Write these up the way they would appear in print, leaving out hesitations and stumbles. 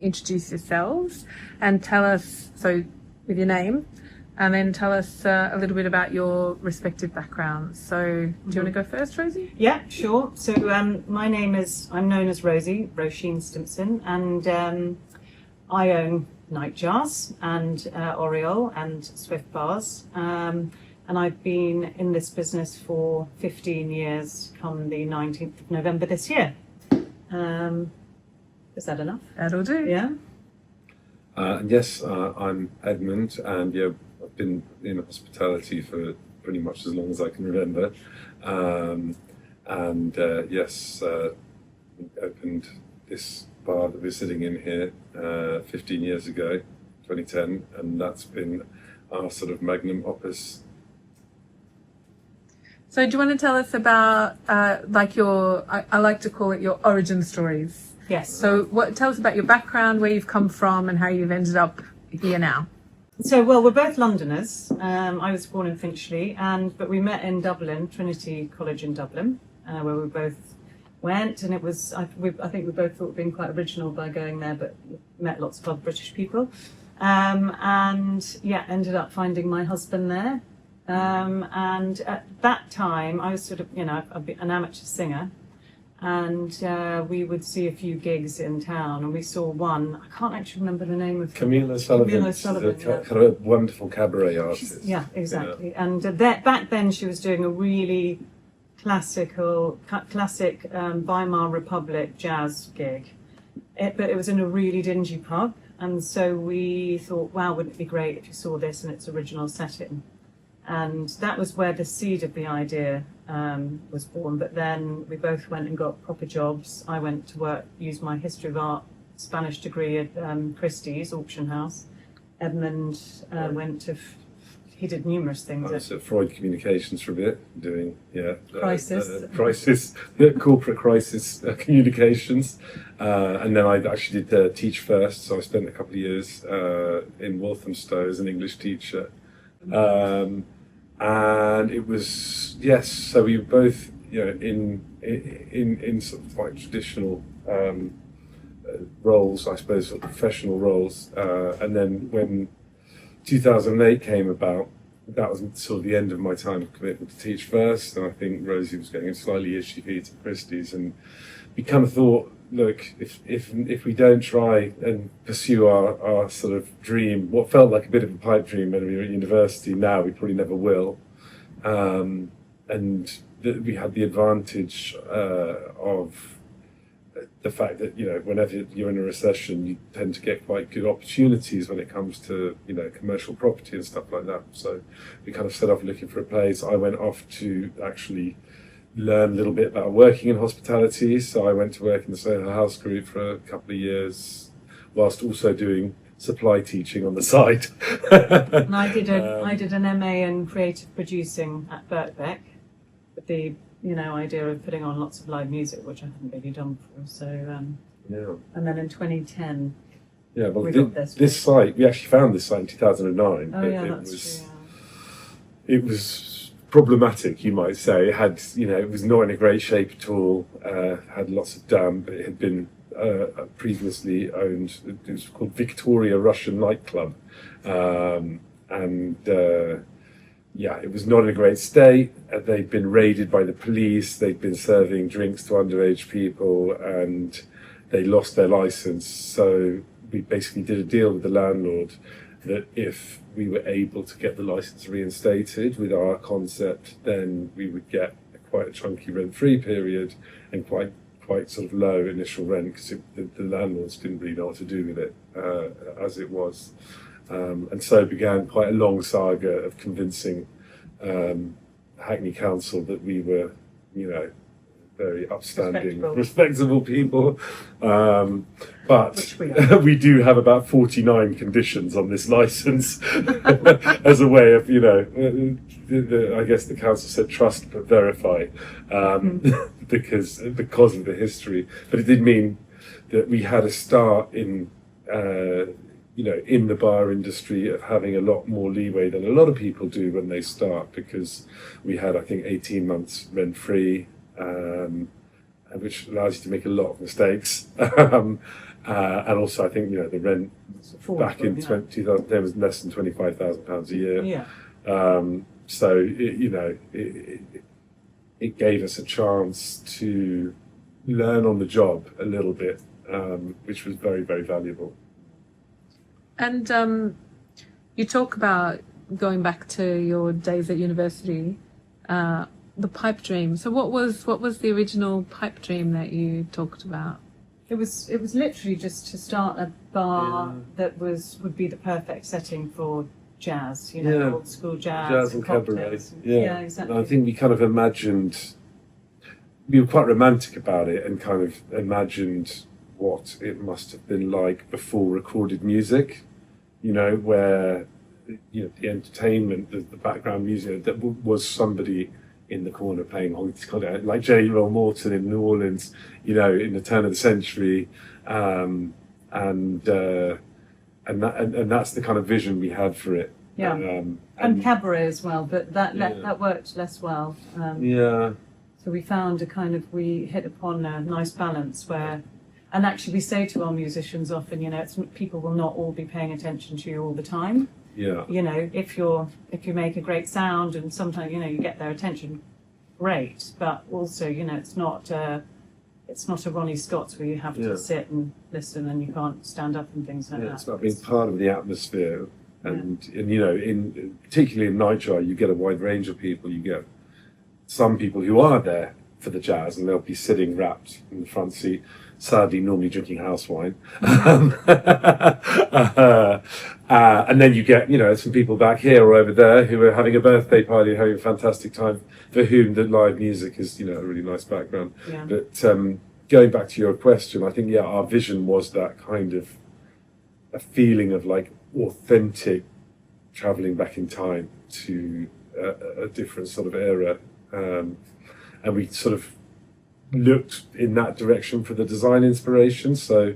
introduce yourselves and tell us, so with your name, and then tell us a little bit about your respective backgrounds. So do you want to go first, Rosie? Yeah, sure. So I'm known as Rosie, Roisin Stimpson, and I own Nightjars and Oriole and Swift bars. And I've been in this business for 15 years come the 19th of November this year. Is that enough? That'll do. Yeah. Yes, I'm Edmund, and I've been in hospitality for pretty much as long as I can remember. Yes, opened this bar that we're sitting in here 15 years ago, 2010, and that's been our sort of magnum opus. So do you want to tell us about I like to call it your origin stories? Yes. So tell us about your background, where you've come from and how you've ended up here now. So, well, we're both Londoners. I was born in Finchley, but we met in Dublin, Trinity College in Dublin, where we both went. And it was, I think we both thought we'd been quite original by going there, but met lots of other British people. Ended up finding my husband there. And at that time, I was sort of, an amateur singer. And we would see a few gigs in town, and we saw one. I can't actually remember the name of Camille O'Sullivan, kind of a wonderful cabaret artist. Yeah, exactly. Yeah. And back then, she was doing a really classic Weimar Republic jazz gig, but it was in a really dingy pub. And so we thought, wow, wouldn't it be great if you saw this in its original setting? And that was where the seed of the idea was born. But then we both went and got proper jobs. I went to work, used my history of art Spanish degree at Christie's auction house. Edmund he did numerous things. I was at Freud Communications for a bit, doing crisis, corporate crisis communications, and then I actually did teach first. So I spent a couple of years in Walthamstow as an English teacher. And it was, yes, so we were both, in sort of quite traditional roles, I suppose, sort of professional roles. And then when 2008 came about, that was sort of the end of my time of commitment to teach first. And I think Rosie was getting a slightly itchy feet at Christie's, and we kind of thought, look, if we don't try and pursue our sort of dream, what felt like a bit of a pipe dream when we were at university, now we probably never will. We had the advantage of the fact that, whenever you're in a recession, you tend to get quite good opportunities when it comes to, commercial property and stuff like that. So we kind of set off looking for a place. I went off to actually learn a little bit about working in hospitality. So I went to work in the Soho House Group for a couple of years, whilst also doing supply teaching on the side. And I did an MA in creative producing at Birkbeck, with the idea of putting on lots of live music, which I hadn't really done before. So and then in 2010, we got this site. We actually found this site in 2009. Oh yeah, that's true. Yeah. It was problematic, you might say. It had, it was not in a great shape at all. Had lots of damp. It had been previously owned. It was called Victoria Russian Nightclub, it was not in a great state. They'd been raided by the police. They'd been serving drinks to underage people, and they lost their license. So we basically did a deal with the landlord that if we were able to get the license reinstated with our concept, then we would get quite a chunky rent-free period and quite sort of low initial rent, because the landlords didn't really know what to do with it as it was. And so began quite a long saga of convincing Hackney Council that we were, very upstanding, respectable people. But we do have about 49 conditions on this license as a way of, I guess the council said trust but verify, because of the history. But it did mean that we had a start in, in the bar industry of having a lot more leeway than a lot of people do when they start, because we had, I think, 18 months rent-free, which allows you to make a lot of mistakes. And also, I think the rent back in 2010 was less than £25,000 a year. Yeah. So it gave us a chance to learn on the job a little bit, which was very, very valuable. And you talk about going back to your days at university, the pipe dream. So what was the original pipe dream that you talked about? It was literally just to start a bar that would be the perfect setting for jazz, old school jazz and cabaret. cocktails. Yeah, exactly. And I think we kind of imagined, we were quite romantic about it, and kind of imagined what it must have been like before recorded music, where the entertainment, the background music, that was somebody in the corner playing like J. Roll Morton in New Orleans, in the turn of the century, and that's the kind of vision we had for it. Yeah, and cabaret as well, but that worked less well. So we found we hit upon a nice balance where, and actually we say to our musicians often, people will not all be paying attention to you all the time. Yeah. If you make a great sound and sometimes you get their attention, great. But also it's not a Ronnie Scott's where you have to sit and listen and you can't stand up and things like that. It's about being part of the atmosphere, and particularly in Nightjar, you get a wide range of people. You get some people who are there for the jazz and they'll be sitting wrapped in the front seat, sadly normally drinking house wine. And then you get, some people back here or over there who are having a birthday party and having a fantastic time, for whom the live music is, a really nice background. Yeah. But going back to your question, I think, our vision was that kind of a feeling of like authentic traveling back in time to a different sort of era. And we sort of looked in that direction for the design inspiration. So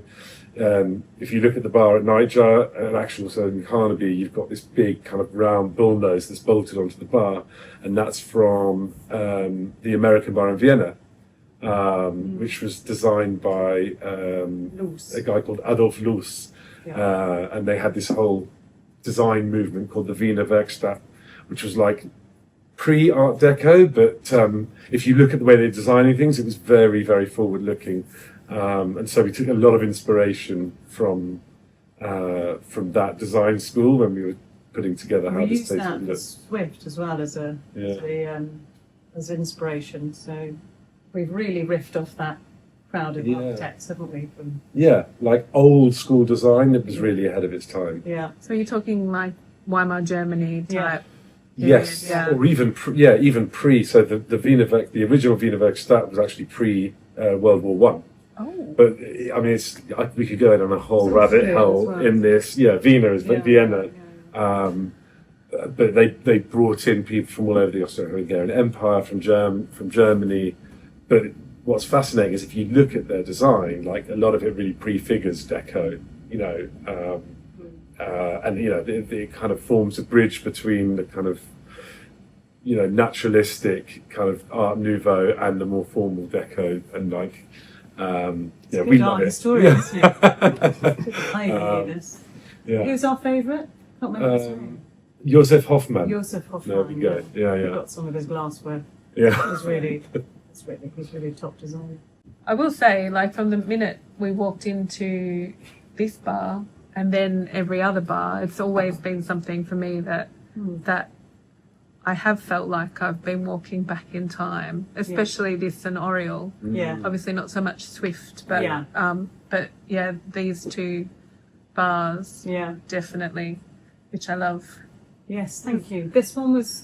if you look at the bar at Nightjar, and actually also in Carnaby, you've got this big kind of round bullnose that's bolted onto the bar, and that's from the American bar in Vienna, which was designed by a guy called Adolf Loos. And they had this whole design movement called the Wiener Werkstatt, which was like pre-Art Deco, but if you look at the way they're designing things, it was very, very forward-looking. And so we took a lot of inspiration from that design school when we were putting together how this place would look. We used that for Swift as well as inspiration. So we've really riffed off that crowd of architects, haven't we? Like old school design that was really ahead of its time. Yeah. So you're talking like Weimar Germany type. Yes, or even pre. So the original Wiener Werkstatt was actually pre World War One. Oh. But I mean, we could go down a whole rabbit hole in this. Yeah, Wiener is Vienna. But they brought in people from all over the Austro-Hungarian Empire, from Germany. But what's fascinating is if you look at their design, like a lot of it really prefigures Deco. And it kind of forms a bridge between the kind of naturalistic kind of Art Nouveau and the more formal Deco, and like we love it. Historians, Who's our favourite? Can't remember his name. Josef Hoffmann. Josef Hoffmann. There we go. Yeah. We got some of his glassware. Yeah. He's really top designer. I will say, like, from the minute we walked into this bar and then every other bar, it's always been something for me that I have felt like I've been walking back in time, especially this and Oriole. Yeah. Obviously not so much Swift, but these two bars, definitely, which I love. Yes, thank you. This one was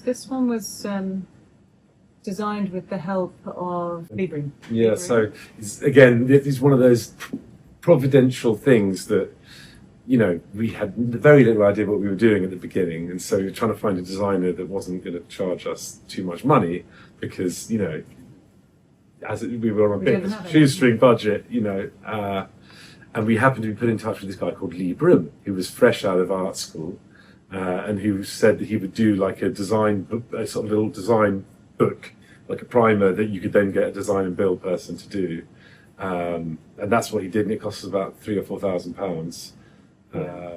designed with the help of Libri. Yeah, so it's one of those providential things that we had very little idea what we were doing at the beginning, and so we were trying to find a designer that wasn't going to charge us too much money because we were on a bit of a shoestring budget, and we happened to be put in touch with this guy called Lee Brim, who was fresh out of art school, and who said that he would do like a design book, a sort of little design book, like a primer that you could then get a design and build person to do. and that's what he did, and it cost us about £3,000 or £4,000.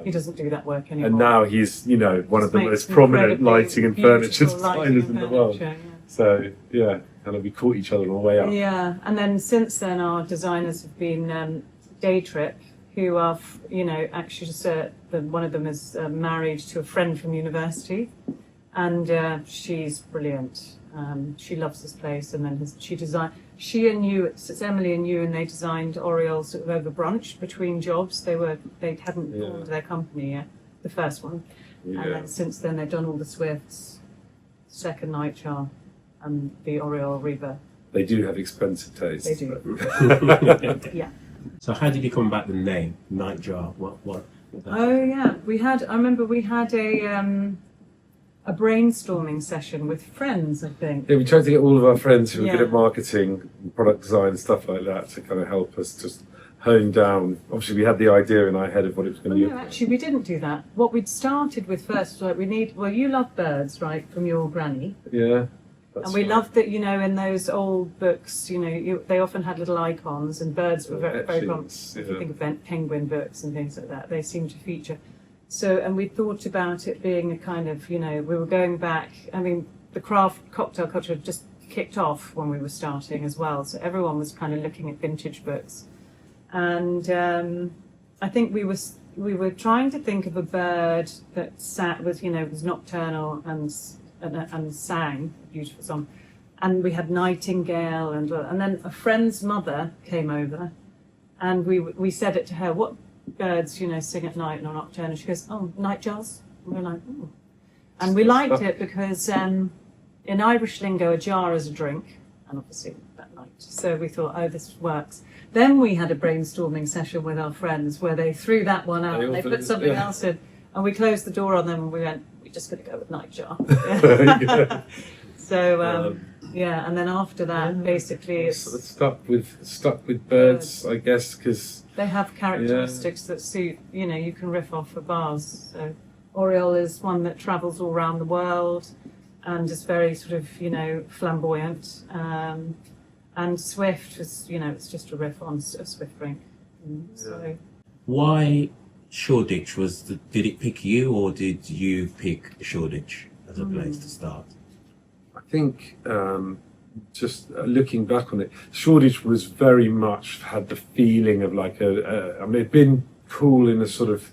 He doesn't do that work anymore. And now he's, one of the Makes most prominent incredibly lighting and furniture beautiful lighting designers and in the world. furniture, So yeah, and we caught each other on the way up. Yeah, and then since then our designers have been Day Trip, who are, actually just one of them is married to a friend from university, and she's brilliant. She loves this place, and then she and you, it's Emily and you, and they designed Oriole sort of over brunch between jobs. They hadn't formed their company yet, the first one, and then since then they've done all the Swifts, second Nightjar, and the Oriole Rebirth. They do have expensive taste. They do. Yeah. So how did you come about the name Nightjar? What? Oh yeah, I remember we had a brainstorming session with friends, I think. Yeah, we tried to get all of our friends who were good Yeah. at marketing, product design, and stuff like that to kind of help us just hone down. Obviously, we had the idea in our head of what it was going to No, be. actually, we didn't do that. What we'd started with first was you love birds, right, from your granny. Yeah. That's And we right. loved that, in those old books, they often had little icons, and birds were very, very common. Etchings, If you yeah. think of penguin books and things like that, they seem to feature. So, and we thought about it being a kind of, we were going back. I mean, the craft cocktail culture had just kicked off when we were starting as well. So everyone was kind of looking at vintage books, and I think we were trying to think of a bird that was nocturnal and sang a beautiful song. And we had nightingale, and then a friend's mother came over, and we said it to her, what birds sing at night and are nocturnal? She goes, oh, nightjars. And we're like, oh. And we liked it because in Irish lingo a jar is a drink, and obviously that night. So we thought, oh, this works. Then we had a brainstorming session with our friends where they threw that one out, and they put something else in, and we closed the door on them, and we went, we're just going to go with Nightjar. So yeah, and then after that, basically, it's stuck with birds, I guess, because they have characteristics that suit. You can riff off for bars. So Oriole is one that travels all around the world, and is very sort of flamboyant. And Swift is it's just a riff on a Swift drink. So Why Shoreditch did it pick you, or did you pick Shoreditch as a place to start? I think just looking back on it, Shoreditch was very much had the feeling of like it'd been cool in a sort of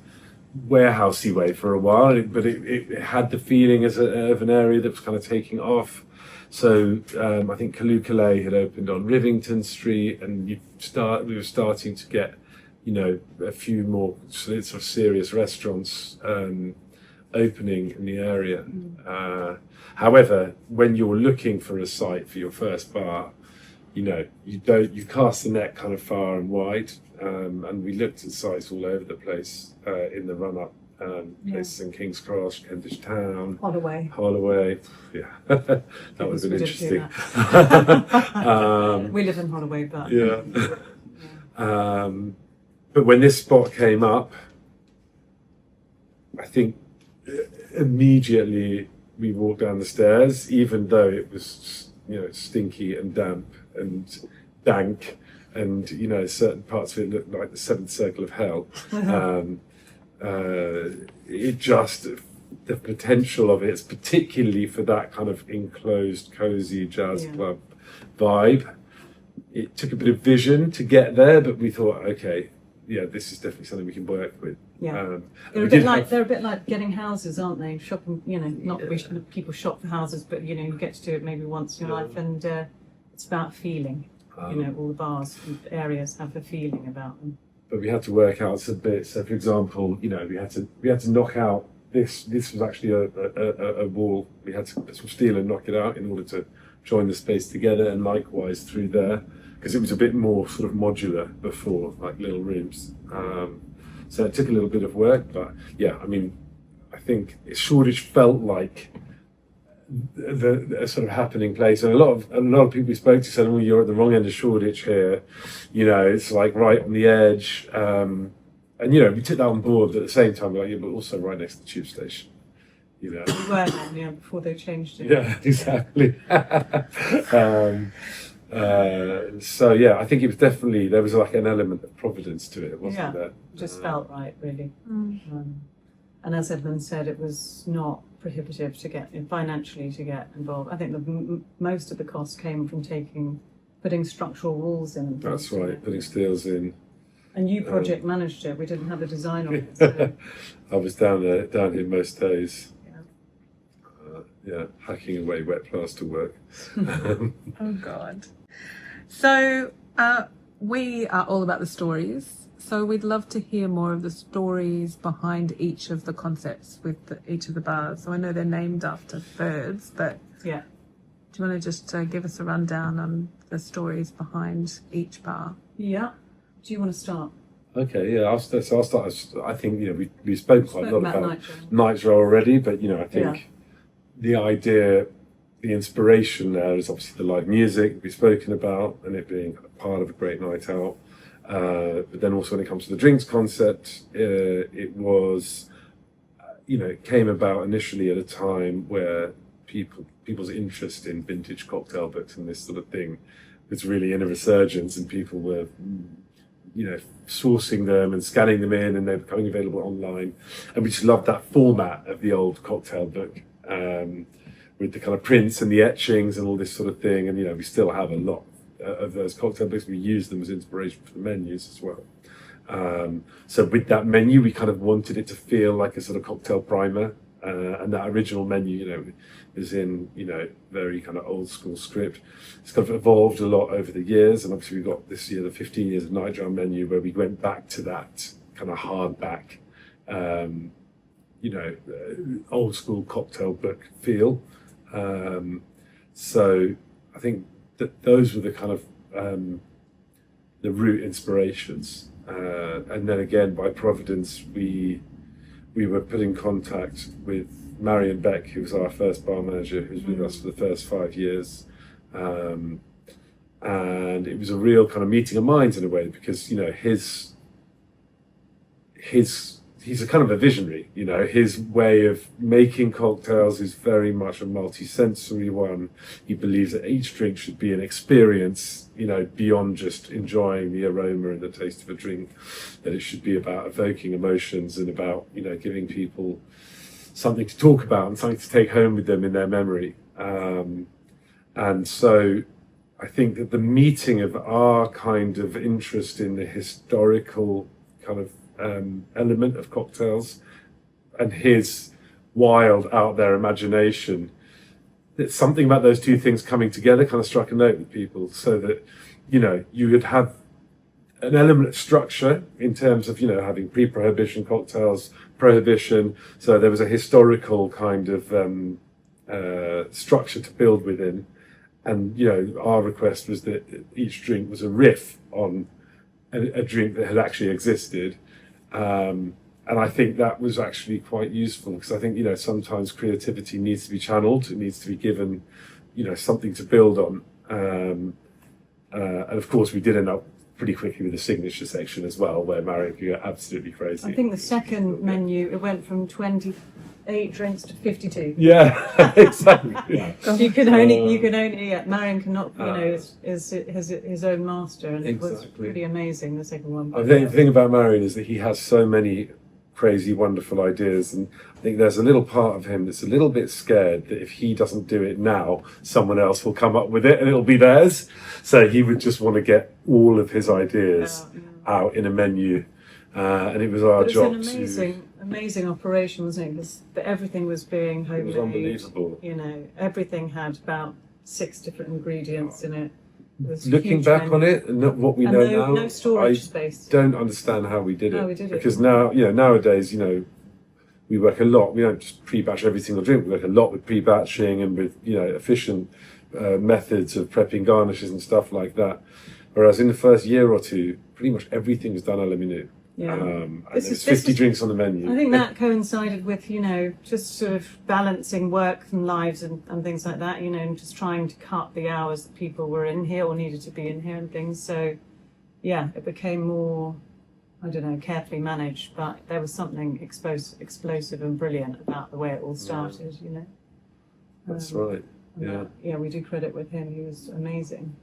warehousey way for a while, but it had the feeling of an area that was kind of taking off. So I think Kalukale had opened on Rivington Street, and we were starting to get, a few more sort of serious restaurants opening in the area. However, when you're looking for a site for your first bar, you cast the net kind of far and wide, and we looked at sites all over the place in the run up. Places in King's Cross, Kentish Town, Holloway. Yeah, that would have been interesting. We live in Holloway, but but when this spot came up, I think immediately we walked down the stairs, even though it was stinky and damp and dank, and certain parts of it looked like the seventh circle of hell. The potential of it, particularly for that kind of enclosed, cozy jazz club vibe. It took a bit of vision to get there, but we thought, okay, this is definitely something we can work with. Yeah, they're a bit like getting houses, aren't they? Shopping, not that people shop for houses, but you get to do it maybe once in your life, and it's about feeling. All the bars and areas have a feeling about them. But we had to work out some bits. So, for example, we had to knock out this. This was actually a wall. We had to put some steel and knock it out in order to join the space together, and likewise through there, because it was a bit more sort of modular before, like little rooms. So it took a little bit of work, but I think Shoreditch felt like the sort of happening place, and a lot of people we spoke to said, "Oh, you're at the wrong end of Shoreditch here. It's like right on the edge." And we took that on board, but at the same time, but also right next to the tube station. We were before they changed it. Yeah, exactly. So yeah, I think it was definitely, there was like an element of providence to it, wasn't Yeah. there? Just felt right, really. Mm. And as Edmund said, it was not prohibitive financially to get involved. I think most of the cost came from putting structural walls in. And That's things, you know. right, putting steels in. And you project managed it. We didn't have a design on it. So, I was down here most days. yeah. Hacking away wet plaster work. Oh God. So we are all about the stories. So we'd love to hear more of the stories behind each of the concepts with each of the bars. So I know they're named after birds, but Yeah. do you want to just give us a rundown on the stories behind each bar? Yeah. Do you want to start? Okay, yeah, I'll start. I think we spoke quite a lot about Nightjar. Nightjar already, but I think the idea, the inspiration there is obviously the live music we've spoken about, and it being part of a great night out. But then also when it comes to the drinks concept, it was, it came about initially at a time where people's interest in vintage cocktail books and this sort of thing was really in a resurgence, and people were, sourcing them and scanning them in, and they're becoming available online. And we just loved that format of the old cocktail book, with the kind of prints and the etchings and all this sort of thing. And, we still have a lot of those cocktail books. We use them as inspiration for the menus as well. So with that menu, we kind of wanted it to feel like a sort of cocktail primer. And that original menu, is in, very kind of old school script. It's kind of evolved a lot over the years. And obviously we got this year, the 15 years of Nightjar menu, where we went back to that kind of hardback, old school cocktail book feel. So I think that those were the kind of the root inspirations. And then again, by providence, we were put in contact with Marion Beck, who was our first bar manager, who was with us for the first 5 years. And it was a real kind of meeting of minds in a way, because, he's a kind of a visionary, his way of making cocktails is very much a multi-sensory one. He believes that each drink should be an experience, beyond just enjoying the aroma and the taste of a drink, that it should be about evoking emotions and about, giving people something to talk about and something to take home with them in their memory. And so I think that the meeting of our kind of interest in the historical kind of element of cocktails and his wild out there imagination, that something about those two things coming together kind of struck a note with people, so that you would have an element of structure in terms of having pre-prohibition cocktails, prohibition, so there was a historical kind of structure to build within. And our request was that each drink was a riff on a drink that had actually existed. And I think that was actually quite useful, because I think, sometimes creativity needs to be channeled. It needs to be given, something to build on. And of course, we did end up pretty quickly with the signature section as well, where Marion could go absolutely crazy. I think the second menu, it went from 28 drinks to 52. Yeah, exactly. You can only, Marion cannot, is his own master, and it was Exactly. pretty amazing, the second one. I think the thing about Marion is that he has so many crazy, wonderful ideas, and I think there's a little part of him that's a little bit scared that if he doesn't do it now, someone else will come up with it and it'll be theirs. So he would just want to get all of his ideas out in a menu, and it was our job It was an amazing operation, wasn't it? Because everything was being homemade. It was unbelievable. Everything had about 6 different ingredients in it. Looking back on it, and what we know now, no storage I space. don't understand how we did it. How we did it. Because now, nowadays, we work a lot. We don't just pre-batch every single drink. We work a lot with pre-batching and with, efficient methods of prepping garnishes and stuff like that. Whereas in the first year or two, pretty much everything was done à la minute. Yeah. And there's 50 drinks on the menu. I think that coincided with, just sort of balancing work and lives and things like that, and just trying to cut the hours that people were in here or needed to be in here and things. So, yeah, it became more, carefully managed, but there was something explosive and brilliant about the way it all started, That's right. Yeah. Yeah, we do credit with him. He was amazing.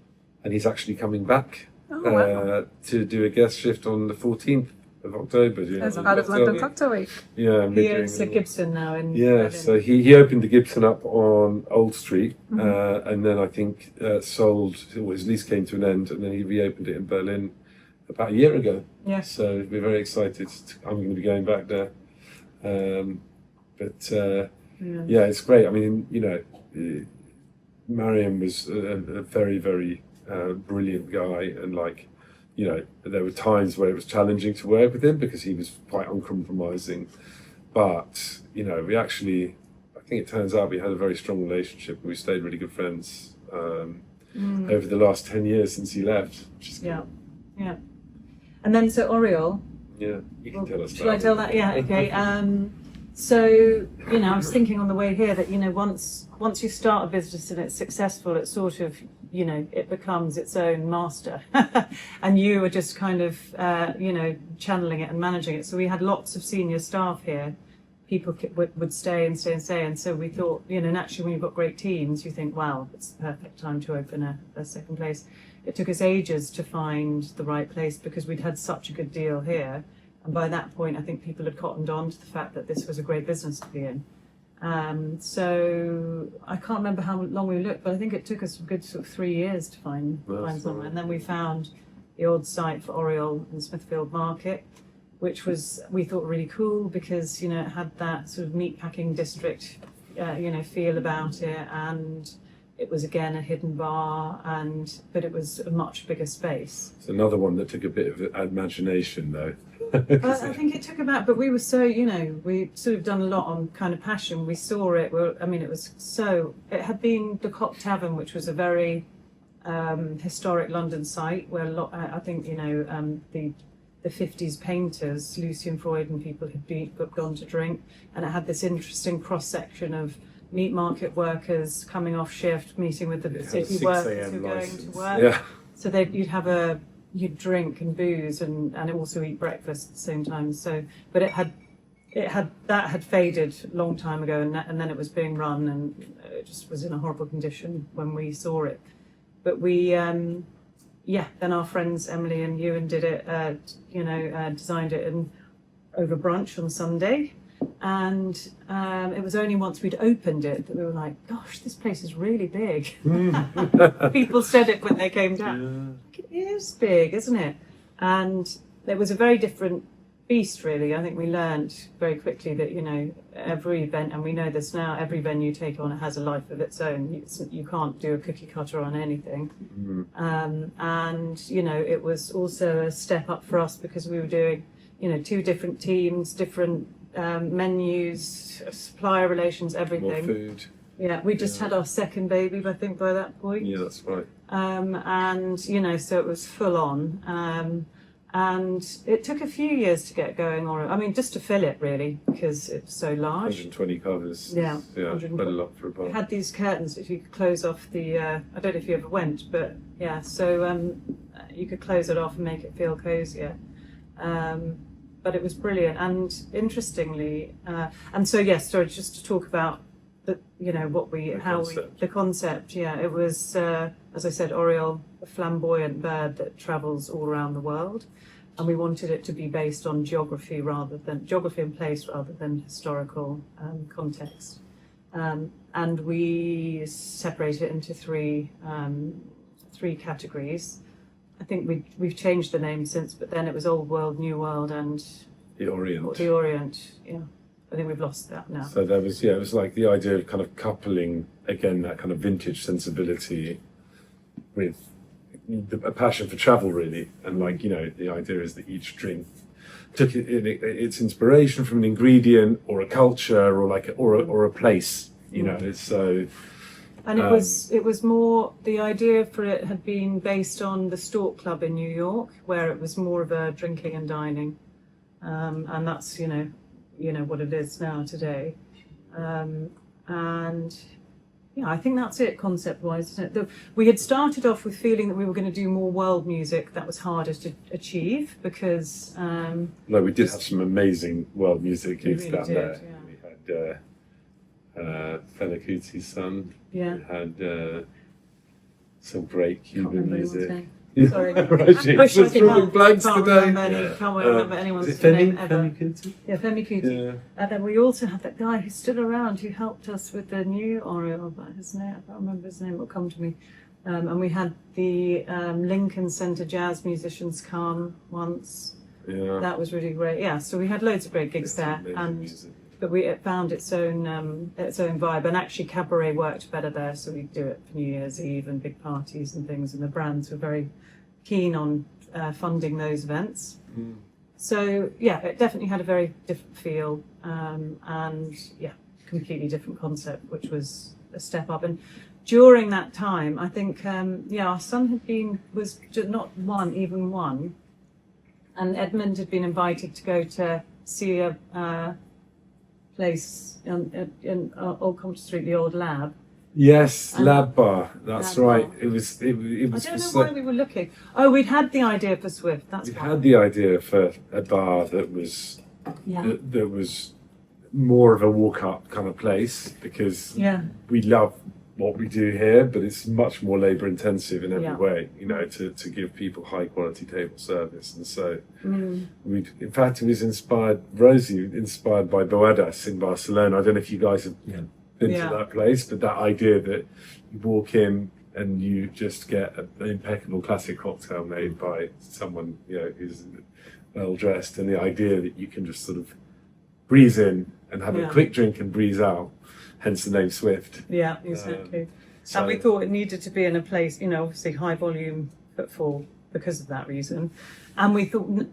and he's actually coming back Oh, wow. to do a guest shift on the 14th of October. As part of London Cocktail Week. Yeah, He owns a Gibson now in yeah, Berlin. so he opened the Gibson up on Old Street, Mm-hmm. and then I think sold, or his lease came to an end, and then he reopened it in Berlin about a year ago. Yeah. So we're very excited. I'm going to be going back there. Yeah, it's great. I mean, you know, Mariam was a very, very brilliant guy, and like, you know, there were times where it was challenging to work with him because he was quite uncompromising. But, you know, we actually, I think it turns out we had a very strong relationship, and we stayed really good friends over the last 10 years since he left. Which is Yeah, yeah. And then so Oriole. Yeah, you can tell us Should I tell that? Yeah, okay. So, you know, I was thinking on the way here that, you know, once you start a business and it's successful, it sort of, you know, it becomes its own master. And you were just kind of, you know, channeling it and managing it. So we had lots of senior staff here. People would stay and stay and stay. And so we thought, you know, naturally when you've got great teams, you think, wow, it's the perfect time to open a second place. It took us ages to find the right place because we'd had such a good deal here. And by that point, I think people had cottoned on to the fact that this was a great business to be in. So I can't remember how long we looked, but I think it took us a good sort of 3 years to find somewhere. And then we found the old site for Oriole and Smithfield Market, which was, we thought, really cool because, you know, it had that sort of meatpacking district, you know, feel about it. And it was, again, a hidden bar, but it was a much bigger space. It's another one that took a bit of imagination, though. I think it took about, but we were so, you know, we sort of done a lot on kind of passion. We saw it, I mean, it was so, it had been the Cock Tavern, which was a very historic London site where I think, you know, the 50s painters, Lucian Freud and people had gone to drink, and it had this interesting cross-section of meat market workers coming off shift, meeting with the city workers who were going to work. Yeah. So you'd drink and booze and also eat breakfast at the same time. So, but that had faded a long time ago, and then it was being run, and it just was in a horrible condition when we saw it. But we, then our friends Emily and Ewan did it, designed it over brunch on Sunday. And it was only once we'd opened it that we were like, gosh, this place is really big. People said it when they came down. Yeah. It is big, isn't it? And it was a very different beast, really. I think we learned very quickly that, you know, every event, and we know this now, every venue you take on, it has a life of its own. You can't do a cookie cutter on anything. And, you know, it was also a step up for us because we were doing, you know, 2 different teams, different menus, supplier relations, everything. More food. Yeah, we just had our second baby, I think, by that point. Yeah, that's right. And, you know, so it was full on. And it took a few years to get going, I mean, just to fill it, really, because it was so large. 120 covers. Yeah, Yeah, quite a lot for a bar. It had these curtains that you could close off the, I don't know if you ever went, but yeah, so you could close it off and make it feel cozier. But it was brilliant, and interestingly, and so yes, sorry, just to talk about the, you know, the concept. Yeah, it was, as I said, Oriole, a flamboyant bird that travels all around the world, and we wanted it to be based on geography and place rather than historical context. And we separate it into three categories. I think we've changed the name since, but then it was Old World, New World, and the Orient. The Orient, yeah. I think we've lost that now. So there was, it was like the idea of kind of coupling, again, that kind of vintage sensibility with a passion for travel, really. And like, you know, the idea is that each drink took its inspiration from an ingredient or a culture or a place, you know. It's so... And it was more, the idea for it had been based on the Stork Club in New York, where it was more of a drinking and dining, and that's you know what it is now today, and yeah, I think that's it concept-wise, isn't it? We had started off with feeling that we were going to do more world music. That was harder to achieve because no, we did have some amazing world music gigs really down did, there. yeah. We had Fela Kuti's son. Yeah. We had some great Cuban music. Sorry. Right, Wish I just could drawing help. blanks Can't today. Can't remember anyone's Is it name Femi? ever. Femi Kuti? Yeah, Femi Kuti. Yeah. And then we also had that guy who's still around who helped us with the new Oriole, but his name, I can't remember his name, it'll come to me. And we had the Lincoln Center jazz musicians come once. Yeah. That was really great. Yeah, so we had loads of great gigs there, but it found its own vibe. And actually, cabaret worked better there, so we'd do it for New Year's Eve and big parties and things. And the brands were very keen on funding those events. Mm. So yeah, it definitely had a very different feel, and yeah, completely different concept, which was a step up. And during that time, I think our son was not even one, and Edmund had been invited to go to see a place in Old Compton Street, the old lab. Yes, And Lab Bar. That's Lab right. Bar. It was. It was. I don't know why we were looking. Oh, we'd had the idea for Swift. That's We why. had the idea for a bar that was Yeah. that was more of a walk up kind of place, because Yeah. we love what we do here, but it's much more labour intensive in every Yeah. way, to give people high quality table service. And so Mm. in fact, it was Rosie inspired by Boadas in Barcelona. I don't know if you guys have been Yeah. to that place, but that idea that you walk in and you just get an impeccable classic cocktail made by someone, who's well dressed, and the idea that you can just sort of breeze in and have a Yeah. quick drink and breeze out, hence the name Swift. Yeah, exactly. So And we thought it needed to be in a place, obviously high volume footfall because of that reason. And we thought,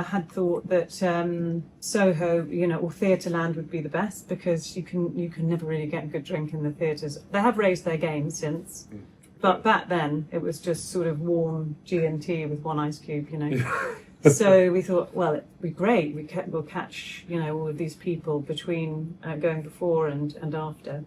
had thought that Soho, or Theatreland would be the best, because you can never really get a good drink in the theatres. They have raised their game since, but back then it was just sort of warm G&T with one ice cube, So we thought, well, it'd be great. We'll catch, all of these people between going before and after.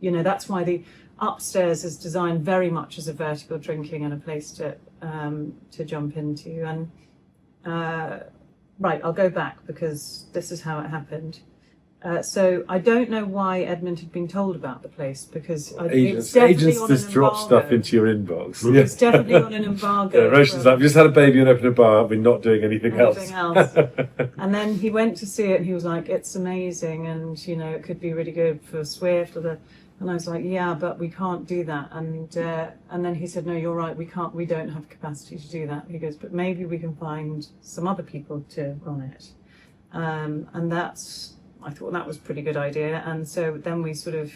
That's why the upstairs is designed very much as a vertical drinking and a place to jump into. And right, I'll go back because this is how it happened. So I don't know why Edmund had been told about the place, because it's definitely agents on just an drop embargo. stuff into your inbox. It's definitely on an embargo. Yeah, Roshan's like, we just had a baby and opened a bar. We're not doing anything else. And then he went to see it and he was like, it's amazing, and it could be really good for Swift. And I was like, yeah, but we can't do that. And then he said, no, you're right, we don't have capacity to do that. He goes, but maybe we can find some other people to run it. And I thought that was a pretty good idea. And so then we sort of,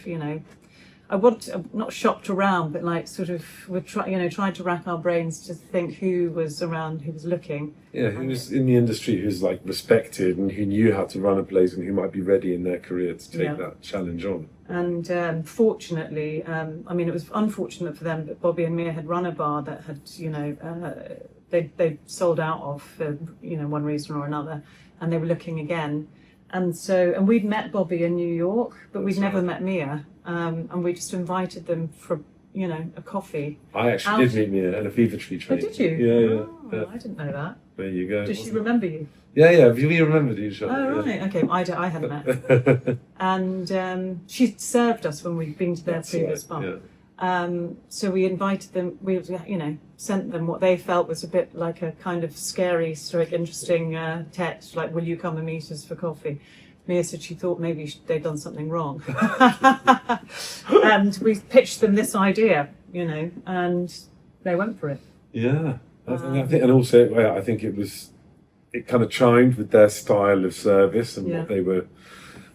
not shopped around, but like sort of tried to rack our brains to think who was around, who was looking. Yeah, who was in the industry, who's like respected and who knew how to run a place and who might be ready in their career to take that challenge on. And fortunately, it was unfortunate for them, but Bobby and Mia had run a bar that had, they sold out of for, one reason or another, and they were looking again. And we'd met Bobby in New York, but we'd never met Mia. And we just invited them for, a coffee. I actually did meet Mia at a Fever Tree Oh, train. did you? Yeah. Oh, I didn't know that. There you go. Does she remember you? Yeah. We remembered each other. Oh, right. Okay. I hadn't met. And she served us when we'd been to their previous bar. Yeah. So we invited them, we sent them what they felt was a bit like a kind of scary, interesting text, like, will you come and meet us for coffee? Mia said she thought maybe they'd done something wrong. And we pitched them this idea, and they went for it. Yeah. I think, and also I think it kind of chimed with their style of service and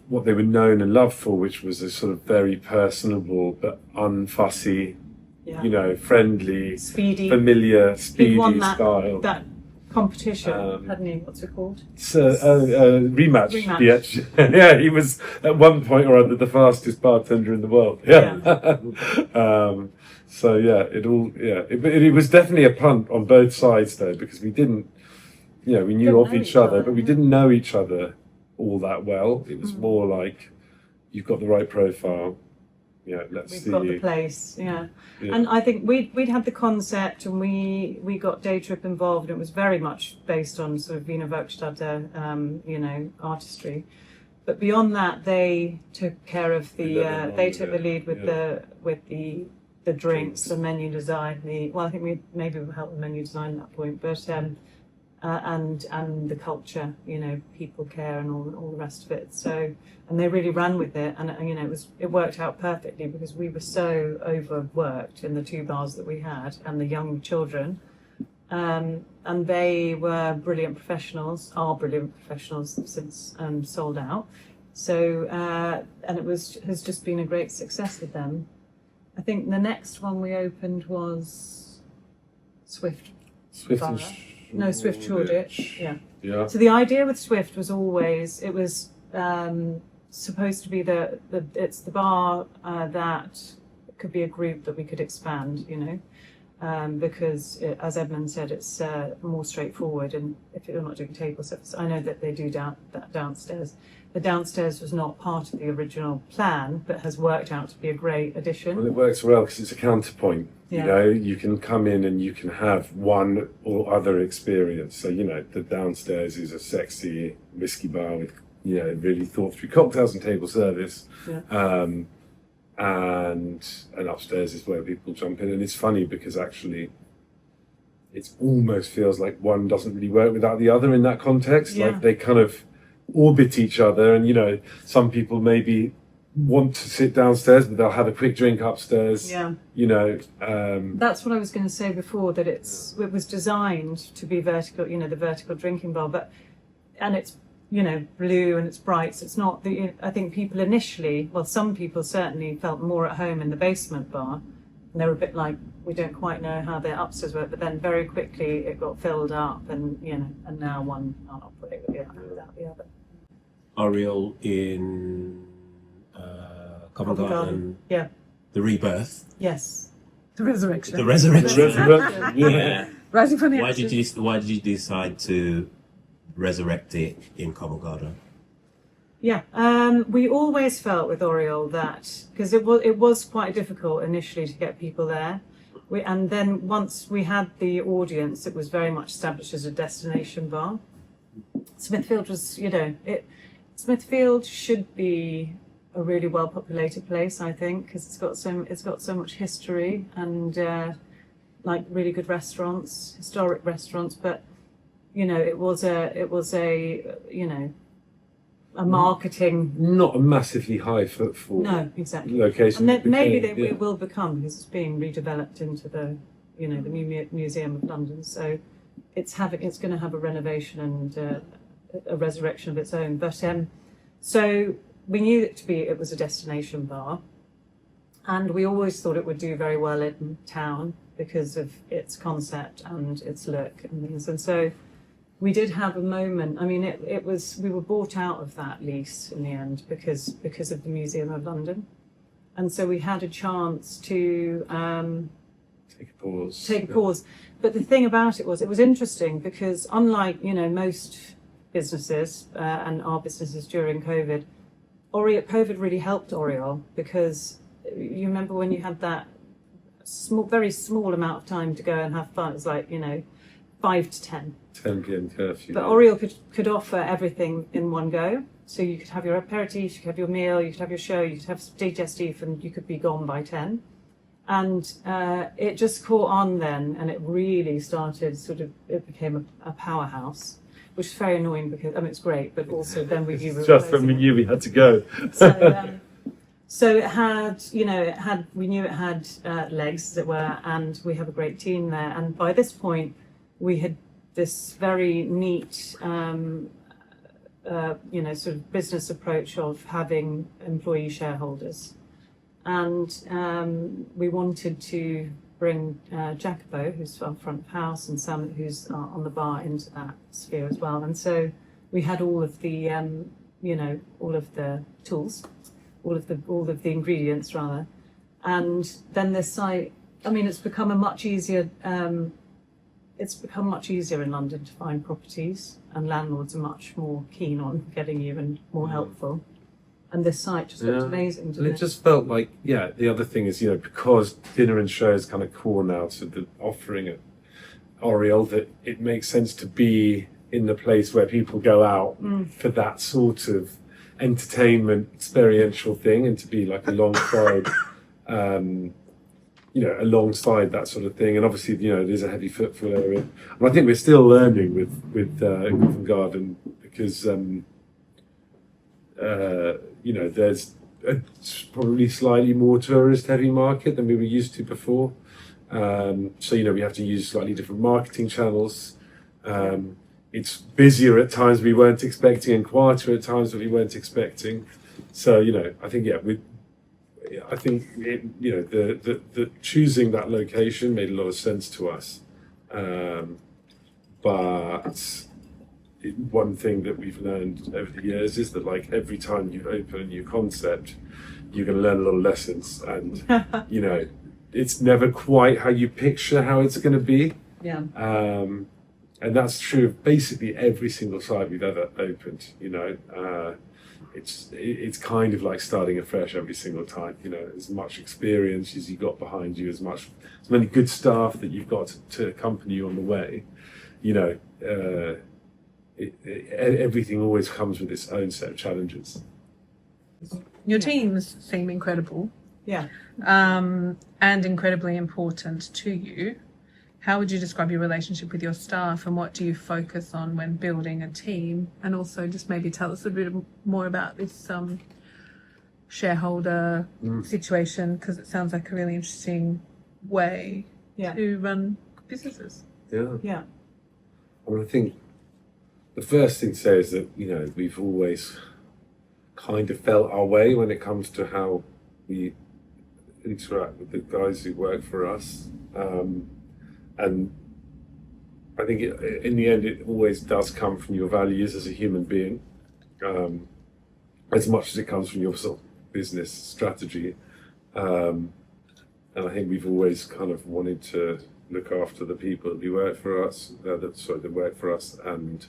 what they were known and loved for, which was a sort of very personable but unfussy, friendly, Speedy. familiar, speedy He'd won style. that competition, hadn't he? What's it called? Rematch. Rematch. Yeah, he was at one point or other the fastest bartender in the world. Yeah. It was definitely a punt on both sides though, because we didn't, we knew Didn't of know each other, other, but we didn't know each other all that well. It was more like, you've got the right profile. Yeah, We've got the place, yeah. And I think we'd had the concept, and we got Day Trip involved. It was very much based on sort of Wiener Werkstatt, artistry. But beyond that, they took care of they took the lead with the drinks, the menu design. I think we maybe helped with menu design at that point, but and the culture, people care and all the rest of it. So, and they really ran with it, and it worked out perfectly because we were so overworked in the 2 bars that we had and the young children. And they were brilliant professionals, are brilliant professionals since sold out. So, and has just been a great success with them. I think the next one we opened was Swift. Swift and Swift Shoreditch. Yeah. Yeah. So the idea with Swift was always, it was supposed to be it's the bar that could be a group that we could expand, because as Edmund said, it's more straightforward. And if you're not doing table service, I know that they do that downstairs. The downstairs was not part of the original plan, but has worked out to be a great addition. Well, it works well because it's a counterpoint. Yeah. You can come in and you can have one or other experience. So, the downstairs is a sexy whiskey bar with, really thought through cocktails and table service. Yeah. And upstairs is where people jump in. And it's funny because actually it almost feels like one doesn't really work without the other in that context. Yeah. Like they kind of orbit each other, and some people maybe want to sit downstairs but they'll have a quick drink upstairs. Yeah. That's what I was going to say before, that it was designed to be vertical, the vertical drinking bar, and it's blue and it's bright, so it's not I think people initially, some people certainly felt more at home in the basement bar, and they were a bit like, we don't quite know how their upstairs work, but then very quickly it got filled up, and and now one can't operate without the other. Oriole in Covent Garden. Yeah. The rebirth. Yes. The resurrection. The resurrection. yeah. Rising from the Why ashes. did you decide to resurrect it in Covent Garden? Yeah, we always felt with Oriole that, because it was quite difficult initially to get people there, and then once we had the audience, it was very much established as a destination bar. Smithfield was, Smithfield should be a really well populated place, I think, because it's got so much history and really good restaurants, historic restaurants, but it was a marketing, not a massively high footfall. No, exactly. Location. And then maybe it will become, because it's being redeveloped into the the Museum of London. So it's going to have a renovation and a resurrection of its own. But so we knew it was a destination bar, and we always thought it would do very well in town because of its concept and its look and things. And so we did have a moment. I mean, we were bought out of that lease in the end because of the Museum of London, and so we had a chance to take a pause. Take a pause. But the thing about it was interesting because unlike most businesses and our businesses during COVID, COVID really helped Oriole, because you remember when you had that very small amount of time to go and have fun. It was like 5 to 10. 10 p.m. curfew. But Oriole could offer everything in one go. So you could have your aperitif, you could have your meal, you could have your show, you could have digestif, and you could be gone by 10. And it just caught on then, and it really started it became a powerhouse, which is very annoying because, it's great, but also then we knew just when we knew we had to go. So it had, we knew it had legs, as it were, and we have a great team there. And by this point, we had this very neat, sort of business approach of having employee shareholders. And we wanted to bring Jacopo, who's on front of house, and Sam, who's on the bar, into that sphere as well. And so we had all of the, all of the tools, all of the ingredients rather. And then this site, it's become much easier in London to find properties, and landlords are much more keen on getting you and more helpful. And this site just looked amazing. And it just felt like, the other thing is, because dinner and show is kind of core now to the offering at Oriole, that it makes sense to be in the place where people go out for that sort of entertainment experiential thing, and to be like alongside alongside that sort of thing. And obviously, there's a heavy footfall area, and I think we're still learning with Covent Garden, because there's probably slightly more tourist heavy market than we were used to before. So we have to use slightly different marketing channels. It's busier at times we weren't expecting, and quieter at times that we weren't expecting. So I think the choosing that location made a lot of sense to us. But one thing that we've learned over the years is that, like, every time you open a new concept, you're going to learn a lot of lessons, and it's never quite how you picture how it's going to be. Yeah. And that's true of basically every single site we've ever opened. It's kind of like starting afresh every single time. As much experience as you got behind you, as many good staff that you've got to accompany you on the way. Everything always comes with its own set of challenges. Your teams seem incredible. Yeah. And incredibly important to you. How would you describe your relationship with your staff, and what do you focus on when building a team? And also just maybe tell us a bit more about this shareholder situation, because it sounds like a really interesting way to run businesses. Yeah. Yeah. I think the first thing to say is that, we've always kind of felt our way when it comes to how we interact with the guys who work for us. And I think in the end, it always does come from your values as a human being, as much as it comes from your sort of business strategy. And I think we've always kind of wanted to look after the people that work for us, and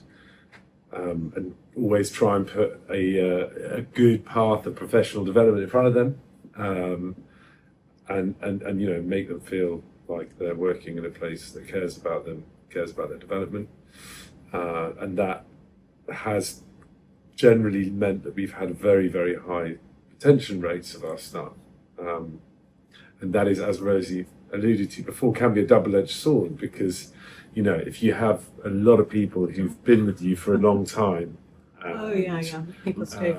always try and put a good path of professional development in front of them, and make them feel like they're working in a place that cares about them, cares about their development, and that has generally meant that we've had very, very high retention rates of our staff, and that is, as Rosie alluded to before, can be a double-edged sword, because if you have a lot of people who've been with you for a long time, people stay,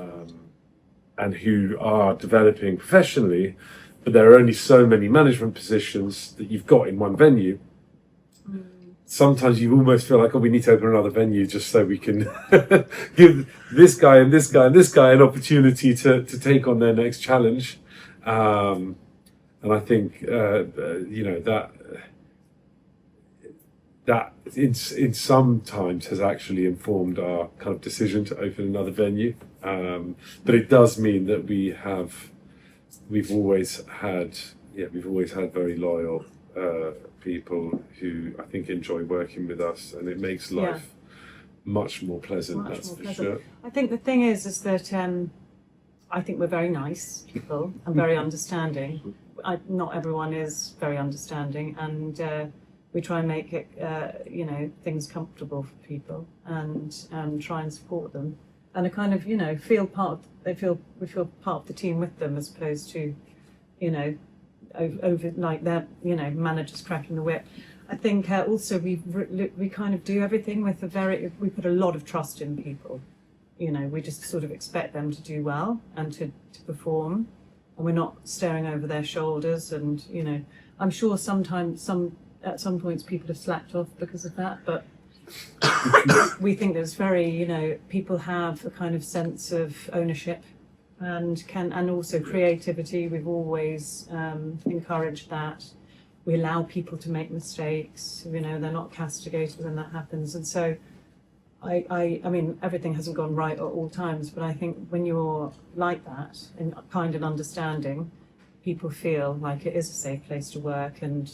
and who are developing professionally, but there are only so many management positions that you've got in one venue. Sometimes you almost feel like, we need to open another venue just so we can give this guy and this guy and this guy an opportunity to take on their next challenge. And I think that in some times has actually informed our kind of decision to open another venue. But it does mean that we've always had very loyal people who I think enjoy working with us, and it makes life much more pleasant. That's for sure. I think the thing is that I think we're very nice people and very understanding. Not everyone is very understanding, and we try and make it things comfortable for people, and try and support them, and a kind of feel part. We feel part of the team with them, as opposed to over like their managers cracking the whip. I think also we kind of do everything with we put a lot of trust in people. We just sort of expect them to do well and to perform, and we're not staring over their shoulders. And I'm sure sometimes at some points people have slacked off because of that, but we think there's very people have a kind of sense of ownership and also creativity. We've always encouraged that. We allow people to make mistakes. They're not castigated when that happens. And so I mean, everything hasn't gone right at all times, but I think when you're like that and kind and understanding, people feel like it is a safe place to work, and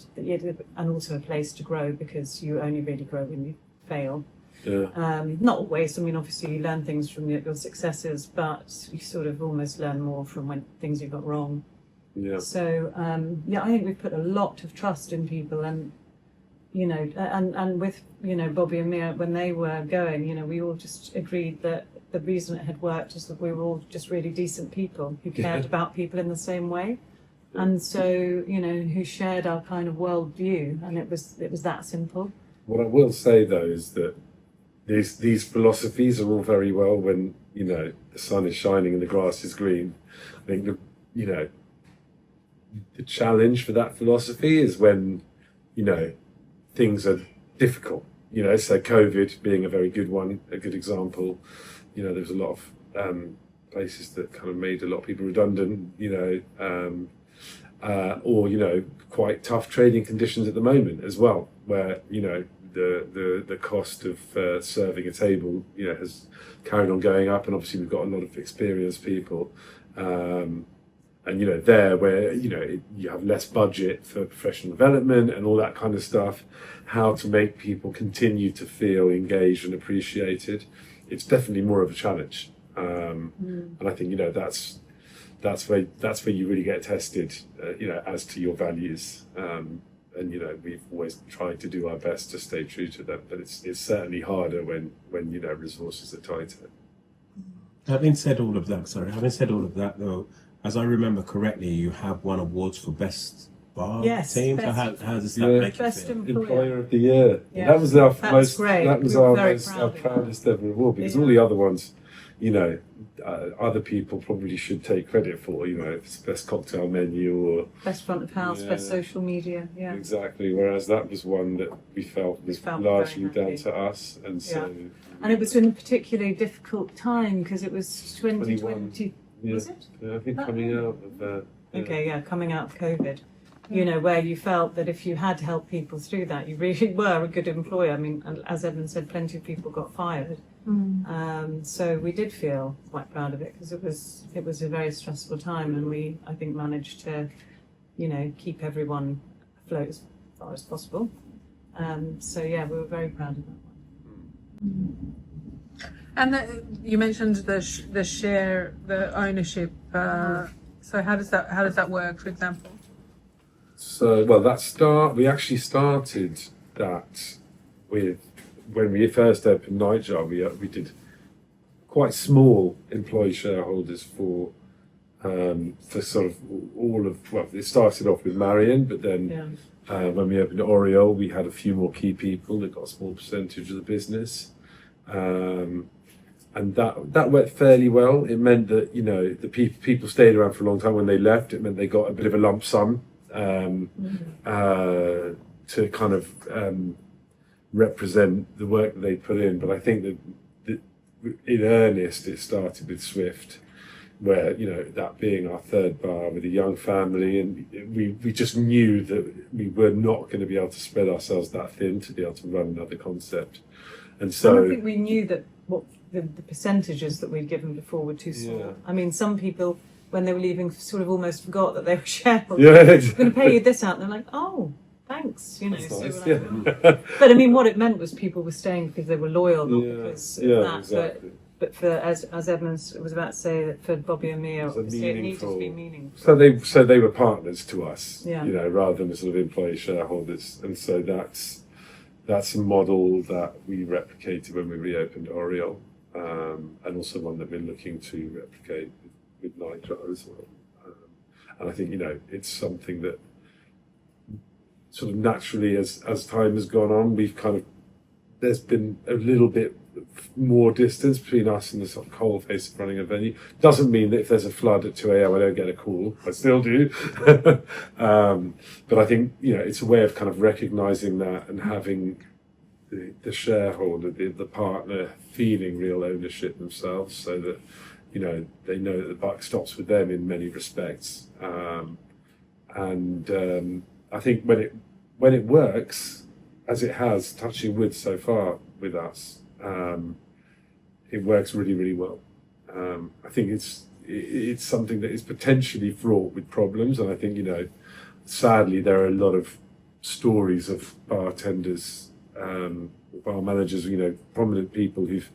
also a place to grow, because you only really grow when you fail. Yeah. Not always. I mean, obviously you learn things from your successes, but you sort of almost learn more from when things you got wrong. Yeah. So I think we've put a lot of trust in people, and and with Bobby and Mia, when they were going, we all just agreed that the reason it had worked is that we were all just really decent people who cared about people in the same way. And so, who shared our kind of world view, and it was that simple. What I will say though is that these philosophies are all very well when the sun is shining and the grass is green. I think the challenge for that philosophy is when things are difficult. So COVID being a very good one, a good example. There was a lot of places that kind of made a lot of people redundant. Or quite tough trading conditions at the moment as well, where the cost of serving a table has carried on going up, and obviously we've got a lot of experienced people, and there where you have less budget for professional development and all that kind of stuff, how to make people continue to feel engaged and appreciated, it's definitely more of a challenge, and I think that's where you really get tested, as to your values. And we've always tried to do our best to stay true to them, but it's certainly harder when resources are tighter. Having said all of that, though, as I remember correctly, you have won awards for best bar team. So how does that make you Best feel? employer of the year. Yeah. That was our That's great. That was We're our very most, proud our of that. proudest ever award, because all the other ones, other people probably should take credit for. If it's best cocktail menu or best front of house, best social media. Yeah. exactly. Whereas that was one that we felt was felt largely very down happy. to us, and so. And it was in a particularly difficult time because it was 2020. Yeah, Was it? I think coming out of Coming out of COVID, where you felt that if you had helped people through that, you really were a good employer. I mean, as Edmund said, plenty of people got fired. So we did feel quite proud of it because it was a very stressful time, and we, I think, managed to, keep everyone afloat as far as possible. We were very proud of that one. And you mentioned the share, the ownership. So how does that work, for example? So, we actually started that with, when we first opened Nightjar, we did quite small employee shareholders for sort of all of, it started off with Marion, but then when we opened Oriole, we had a few more key people that got a small percentage of the business. And that went fairly well. It meant that the people stayed around for a long time. When they left, it meant they got a bit of a lump sum to kind of represent the work that they put in. But I think that in earnest, it started with Swift, where that being our third bar with a young family, and we just knew that we were not going to be able to spread ourselves that thin to be able to run another concept. And so I think we knew that the percentages that we'd given before were too small. Yeah. I mean, some people, when they were leaving, sort of almost forgot that they were shareholders. Yeah, We're exactly. going to pay you this out. And they're like, oh, thanks. That's So nice, we're like, But I mean, what it meant was people were staying because they were loyal, not because of that. Exactly. But for, as Edmund was about to say, that for Bobby and me, It was a obviously it needed to be meaningful- meaningful. So they were partners to us, Yeah. rather than sort of employee shareholders, and so that's a model that we replicated when we reopened Oriole, and also one that we're looking to replicate with Nightjar as well. And I think it's something that sort of naturally, as time has gone on, there's been a little bit more distance between us and the sort of cold face of running a venue. Doesn't mean that if there's a flood at 2 a.m. I don't get a call. I still do. But I think, it's a way of kind of recognising that and having the shareholder, the partner, feeling real ownership themselves, so that, they know that the buck stops with them in many respects. I think when it works, as it has, touching wood so far with us, it works really, really well. I think it's something that is potentially fraught with problems, and I think sadly there are a lot of stories of bartenders, bar managers, prominent people who've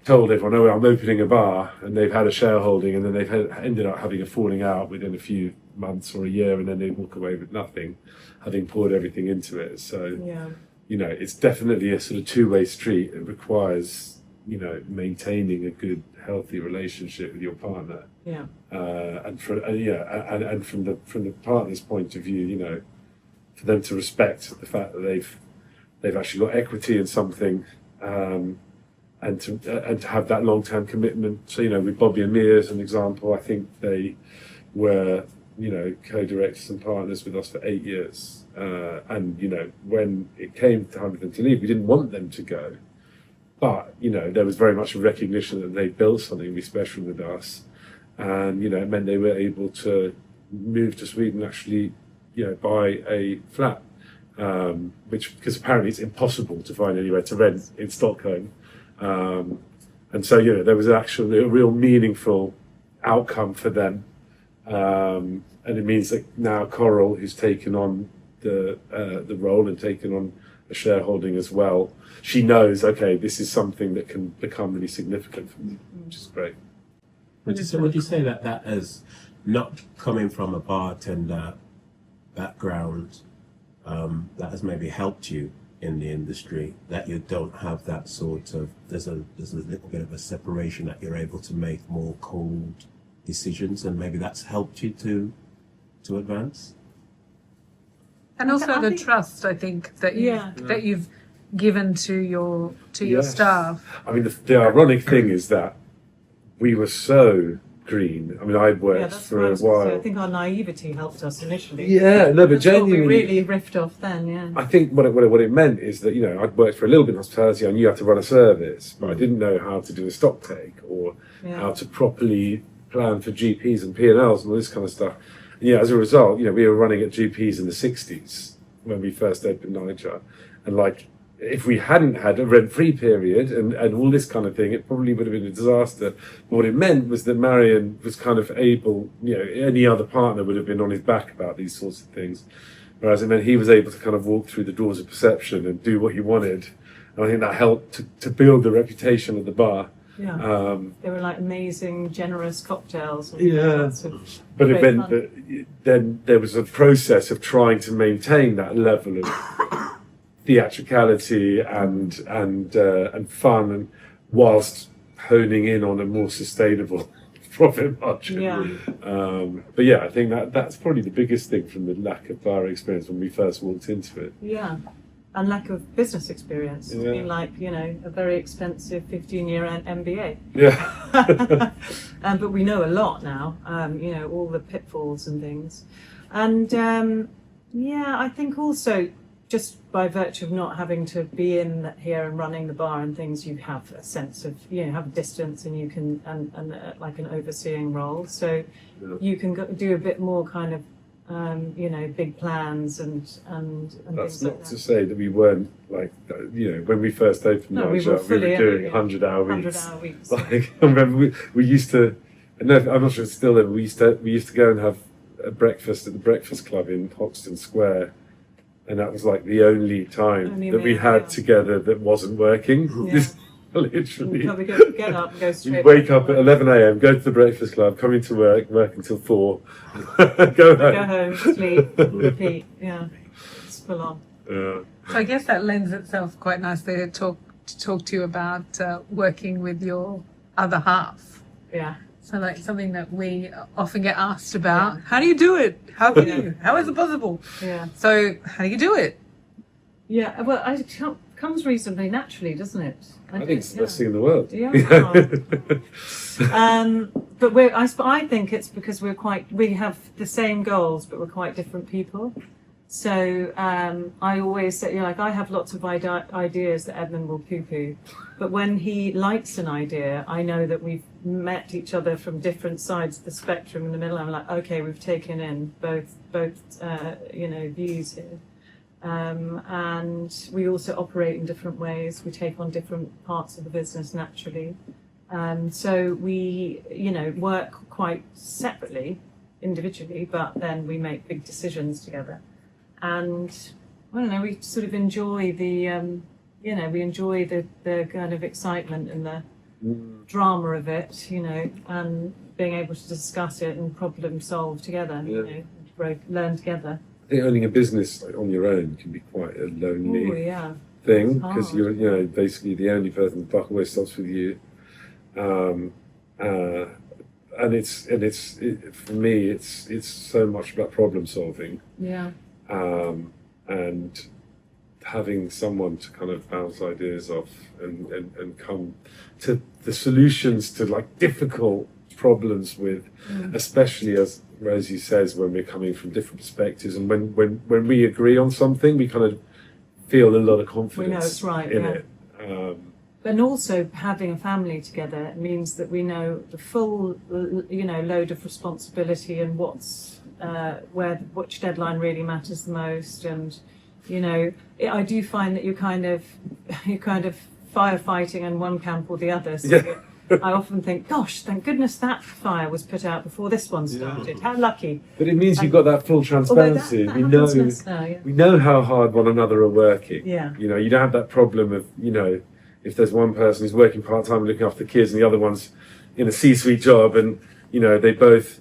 told everyone, "Oh, I'm opening a bar," and they've had a shareholding, and then they've ended up having a falling out within a few months or a year, and then they walk away with nothing, having poured everything into it. So. Yeah. It's definitely a sort of two-way street. It requires, maintaining a good, healthy relationship with your partner. Yeah. And from the partner's point of view, for them to respect the fact that they've actually got equity in something, and to have that long-term commitment. So with Bobby and Mia as an example, I think they were co-directors and partners with us for 8 years. And when it came time for them to leave, we didn't want them to go. But, there was very much a recognition that they built something really special with us. And, it meant they were able to move to Sweden, actually, buy a flat, because apparently it's impossible to find anywhere to rent in Stockholm. And so, there was actually a real meaningful outcome for them. And it means that now Coral, who's taken on the role and taken on a shareholding as well, she knows, okay, this is something that can become really significant for me, which is great. Would you say that as not coming from a bartender background, that has maybe helped you in the industry, that you don't have that sort of, there's a little bit of a separation, that you're able to make more cold decisions, and maybe that's helped you to advance? And also the trust, I think, that you've given to your staff. I mean, the ironic thing is that we were so green. I mean, I'd worked for a while. I think our naivety helped us initially. Yeah, no, but genuinely, we really riffed off then. Yeah. I think what it meant is that I'd worked for a little bit in hospitality. I knew how to run a service, but I didn't know how to do a stock take or how to properly plan for GPs and P&Ls and all this kind of stuff. And, as a result, we were running at GPs in the 60s when we first opened Nightjar, and if we hadn't had a rent-free period and all this kind of thing, it probably would have been a disaster. But what it meant was that Marion was kind of able, any other partner would have been on his back about these sorts of things. Whereas it meant he was able to kind of walk through the doors of perception and do what he wanted. And I think that helped to build the reputation of the bar. Yeah. They were like amazing, generous cocktails. But it meant that then there was a process of trying to maintain that level of theatricality and fun, and whilst honing in on a more sustainable profit margin. But I think that's probably the biggest thing from the lack of bar experience when we first walked into it. Yeah, and lack of business experience. I mean, a very expensive 15-year MBA. Yeah. But we know a lot now. All the pitfalls and things, and I think also, just by virtue of not having to be in here and running the bar and things, you have a sense of, have a distance, and you can, and like an overseeing role. So you can do a bit more kind of, big plans and that's things not like that. to say that we weren't when we first opened Nightjar, we were doing 100-hour weeks. 100-hour weeks. I remember we used to, I'm not sure it's still there, but we used to go and have a breakfast at the Breakfast Club in Hoxton Square. And that was the only time that we had together that wasn't working. Yeah. Literally. Probably get up and go straight. You'd wake up at 11 a.m, go to the Breakfast Club, come into work until 4, go home, sleep, repeat. Yeah, it's full on. Yeah. So I guess that lends itself quite nicely to talk to you about working with your other half. Yeah. So something that we often get asked about. Yeah. How do you do it? How can you? How is it possible? Yeah. So how do you do it? Yeah. Well, it comes reasonably naturally, doesn't it? I think it's the best thing in the world. Yeah. But I think it's because we have the same goals, but we're quite different people. So I always say, I have lots of ideas that Edmund will poo-poo, but when he likes an idea, I know that we've met each other from different sides of the spectrum in the middle. I'm like, okay, we've taken in both views here, and we also operate in different ways. We take on different parts of the business naturally, so we work quite separately, individually, but then we make big decisions together. And I don't know, we sort of enjoy the kind of excitement and the drama of it, and being able to discuss it and problem solve together, learn together. I think owning a business on your own can be quite a lonely thing because hard. you're basically the only person the buck always stops with you. And for me it's so much about problem solving. Yeah. And having someone to kind of bounce ideas off and come to the solutions to like difficult problems with, especially as Rosie says, when we're coming from different perspectives, and when we agree on something, we kind of feel a lot of confidence We know it's right, in yeah. it. And also having a family together means that we know the full, load of responsibility and what's which deadline really matters the most. And I do find that you're kind of firefighting in one camp or the other. So Yeah. I often think, gosh, thank goodness that fire was put out before this one started. How lucky! But it means you've got that full transparency. That we know happens now, yeah. we know how hard one another are working. Yeah. You don't have that problem of if there's one person who's working part-time looking after the kids and the other one's in a C-suite job and they both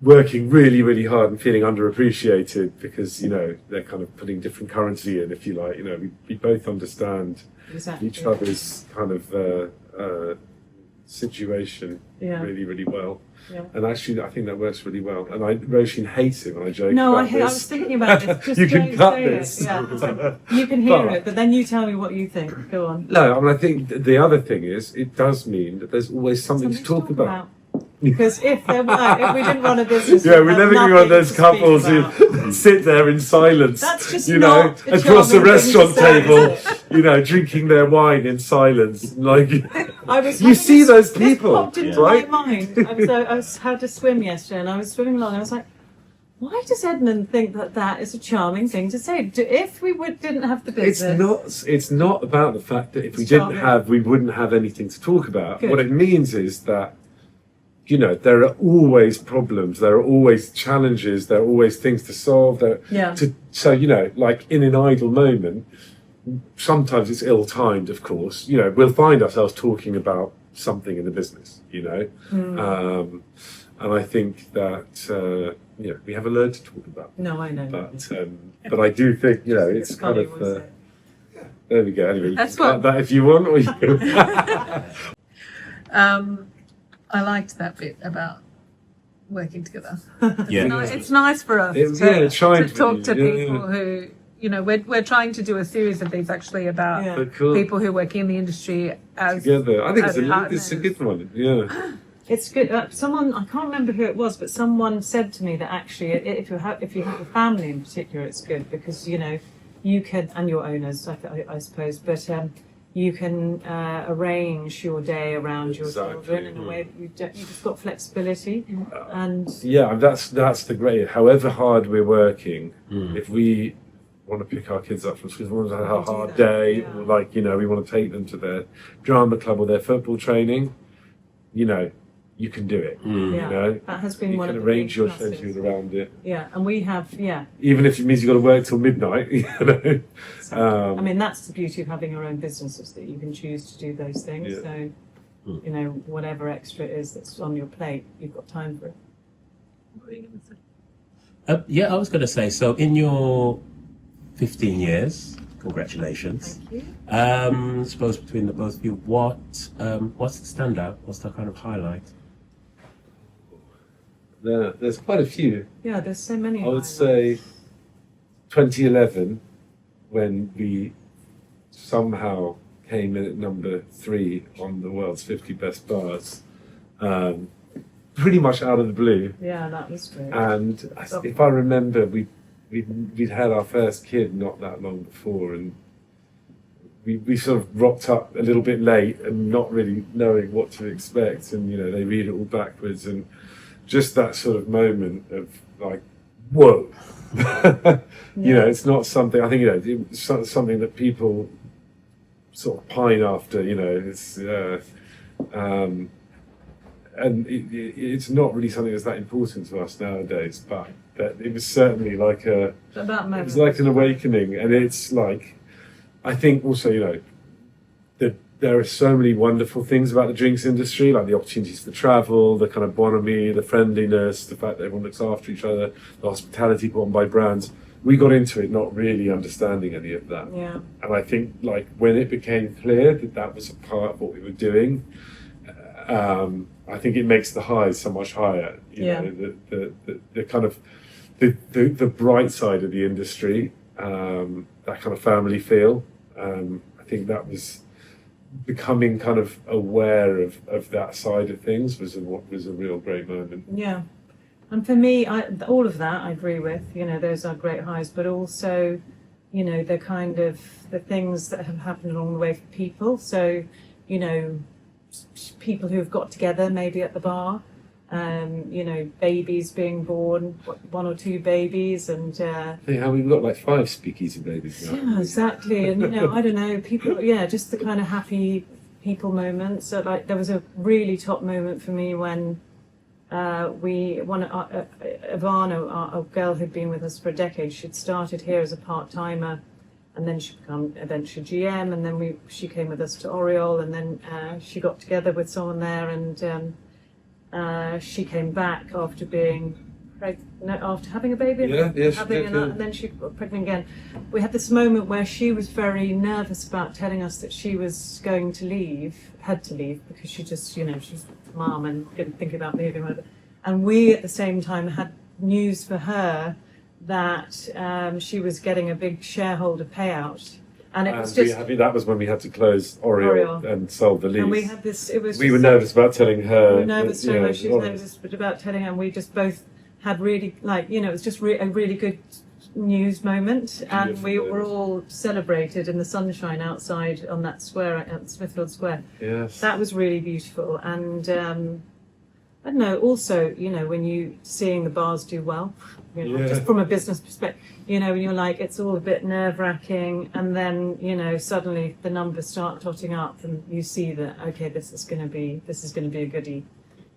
working really, really hard and feeling underappreciated because they're kind of putting different currency in, if you like. We both understand Exactly. each other's kind of situation Yeah. really, really well. Yeah. And actually, I think that works really well. And Roisin hates it when I joke No, about I this. was thinking about this. Just You can don't cut say this. It. Yeah. You can hear But- it, but then you tell me what you think. Go on. No, I mean, I think the other thing is, it does mean that there's always something to talk about. Because if we didn't run a business, Yeah, we'd we're have never going to nothing want those to speak couples about. who sit there in silence, That's just across not a the charming thing to restaurant say, table, is drinking their wine in silence. Like, I was you having see this- those this people, popped into right? my mind. I had to swim yesterday, and I was swimming along, and I was like, why does Edmund think that is a charming thing to say? If we didn't have the business, It's not about the fact that if we It's didn't charming. we wouldn't have anything to talk about. Good. What it means is that, there are always problems, there are always challenges, there are always things to solve. Yeah. So, like in an idle moment, sometimes it's ill-timed, of course. We'll find ourselves talking about something in the business, and I think that, we have a lot to talk about. no, I know. But I do think, it's kind funny, of... was it? There we go. Anyway, you That's can cut what- that if you want, or you I liked that bit about working together. Yeah. It's nice for us It shines to talk with to you. people who, we're trying to do a series of these actually about Yeah. But cool. people who work in the industry as Together. I think as it's a partners. good one. Yeah. It's good. Someone, I can't remember who it was, but someone said to me that actually, if you have a family in particular, it's good because you can, and your owners, I suppose, but you can arrange your day around your Exactly. children in a way that you've just got flexibility, and Yeah, that's the great. However hard we're working, if we want to pick our kids up from school, if we want to have a do hard that, day, yeah. or we want to take them to their drama club or their football training, you can do it. yeah, that has been You one can of the arrange big your pluses. schedule around it, Yeah, and we have, even if it means you've got to work till midnight. I mean, that's the beauty of having your own business is that you can choose to do those things. Yeah. So, whatever extra it is that's on your plate, you've got time for it. Yeah, I was going to say, so in your 15 years, congratulations. Thank you. I suppose between the both of you, what's the standout? What's the kind of highlight? There's quite a few. Yeah, there's so many. I would highlights. say 2011, when we somehow came in at number 3 on the world's 50 best bars, pretty much out of the blue. Yeah, that was great. And if I remember, we'd had our first kid not that long before, and we sort of rocked up a little bit late and not really knowing what to expect, and they read it all backwards, and just that sort of moment of like, whoa. It's not something, I think, it's something that people sort of pine after, it's, and it's not really something that's that important to us nowadays, but that it was certainly like That it moment. was like an awakening. And it's like, I think also, that there are so many wonderful things about the drinks industry, like the opportunities for travel, the kind of bonhomie, the friendliness, the fact that everyone looks after each other, the hospitality put on by brands. we got into it not really understanding any of that. Yeah. And I think like when it became clear that that was a part of what we were doing, I think it makes the highs so much higher. You know, the kind of the bright side of the industry, that kind of family feel. I think that was becoming kind of aware of that side of things was a real great moment. Yeah. And for me, all of that I agree with, you know, those are great highs, but also, you know, the kind of the things that have happened along the way for people. So, you know, people who have got together maybe at the bar, you know, babies being born, one or two babies, and Yeah, we've got like 5 speakeasy babies now. yeah, exactly. And you know, I don't know, people, yeah, just the kind of happy people moments. So like there was a really top moment for me when Ivana, a girl who'd been with us for a decade, she'd started here as a part-timer, and then she became eventually GM, and then she came with us to Oriole, and then she got together with someone there, and she came back after after having a baby, and then she got pregnant again. We had this moment where she was very nervous about telling us that she was going to had to leave, because she just, you know, she's mum and didn't think about moving, whatever. And we at the same time had news for her that she was getting a big shareholder payout. And it was just... that was when we had to close Oriole and solve the lease. And we had this... We were nervous about telling her... We were nervous telling her, she was nervous about telling her, and we just both had really, like, you know, it was just a really good news moment. And we were all celebrated in the sunshine outside on that square, at Smithfield Square. Yes. That was really beautiful. And I don't know, also, you know, when seeing the bars do well, you know, just from a business perspective, you know, when you're like, it's all a bit nerve-wracking, and then, you know, suddenly the numbers start totting up, and you see that, okay, this is going to be a goodie,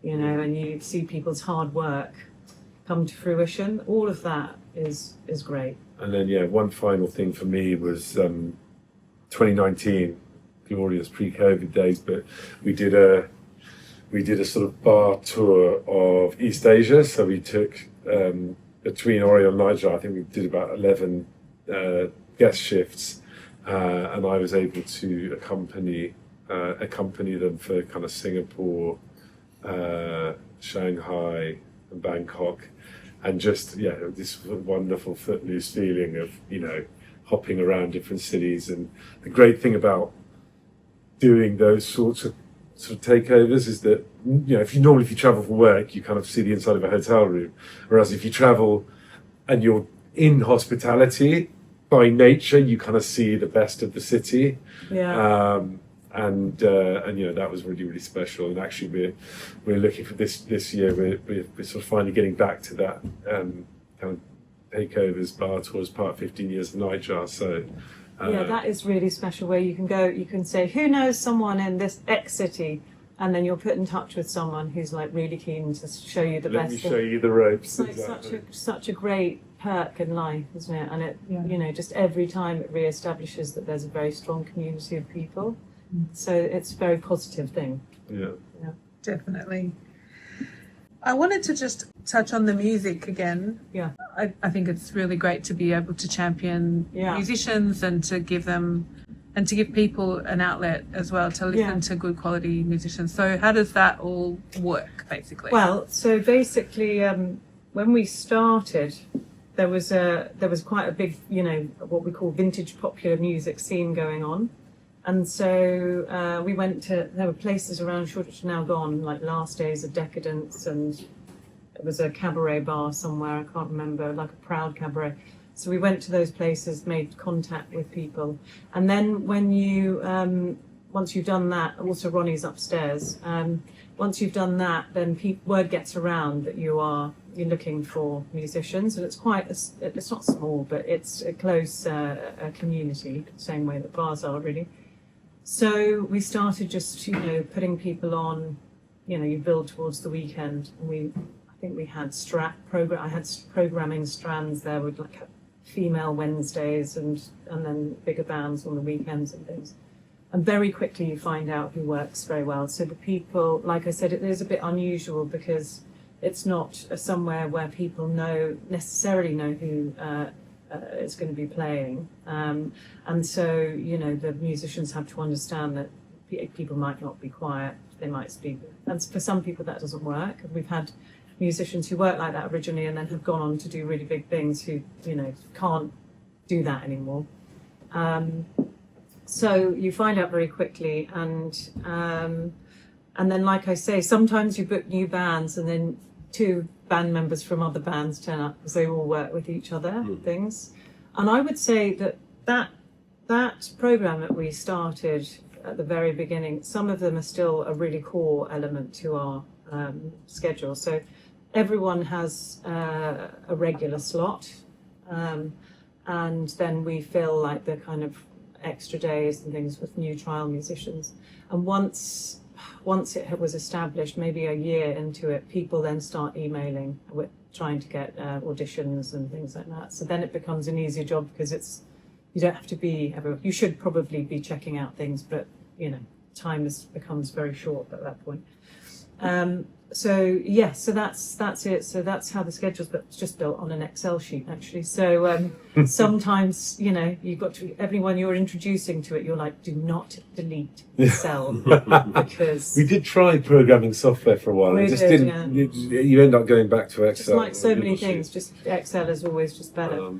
you know, and you see people's hard work come to fruition. All of that is great. And then, one final thing for me was 2019, glorious pre-COVID days, but we did a sort of bar tour of East Asia. So we took, between Oriole and Nightjar, I think we did about 11 guest shifts, and I was able to accompany them for kind of Singapore, Shanghai and Bangkok, and just, this wonderful footloose feeling of, you know, hopping around different cities. And the great thing about doing those sorts of takeovers is that, you know, if you travel for work, you kind of see the inside of a hotel room, whereas if you travel and you're in hospitality, by nature you kind of see the best of the city. And you know, that was really, really special. And actually we're looking for this year, we're sort of finally getting back to that kind of takeovers, bar tours, part 15 years of Nightjar. So that is really special, where you can say, who knows someone in this X city, and then you're put in touch with someone who's like really keen to show you the best. Let me show you the ropes. It's like such a great perk in life, isn't it? And it, you know, just every time it reestablishes that there's a very strong community of people. So it's a very positive thing. Yeah. Definitely. I wanted to just touch on the music again. Yeah. I think it's really great to be able to champion musicians and to give people an outlet as well to listen to good quality musicians. So how does that all work, basically? Well, so basically, when we started, there was quite a big, you know, what we call vintage popular music scene going on. And so we went there were places around Shoreditch now gone, like Last Days of Decadence, and it was a cabaret bar somewhere, I can't remember, like a Proud Cabaret. So we went to those places, made contact with people. And then when once you've done that, also Ronnie's upstairs, once you've done that, then word gets around that you're looking for musicians, and it's not small, but it's a close community, the same way that bars are, really. So we started just, you know, putting people on, you know, you build towards the weekend. And I think we had I had programming strands there with like female Wednesdays and then bigger bands on the weekends and things. And very quickly you find out who works very well. So the people, like I said, it is a bit unusual because it's not somewhere where people necessarily know who it's going to be playing. And so, you know, the musicians have to understand that people might not be quiet, they might speak. And for some people that doesn't work. We've had musicians who worked like that originally and then have gone on to do really big things who, you know, can't do that anymore. So you find out very quickly, and then, like I say, sometimes you book new bands and then 2 band members from other bands turn up because they all work with each other, things. And I would say that program that we started at the very beginning, some of them are still a really core element to our schedule. So everyone has a regular slot, and then we fill like the kind of extra days and things with new trial musicians. And once it was established, maybe a year into it, people then start emailing with trying to get auditions and things like that. So then it becomes an easier job because you don't have to be everywhere. You should probably be checking out things, but you know, time becomes very short at that point. So that's it. So that's how the schedule's, but it's just built on an Excel sheet actually. So sometimes, you know, you've got to, everyone you're introducing to it, you're like, do not delete Excel because we did try programming software for a while. We It just did, didn't. You end up going back to Excel. just like so many things, just Excel is always just better.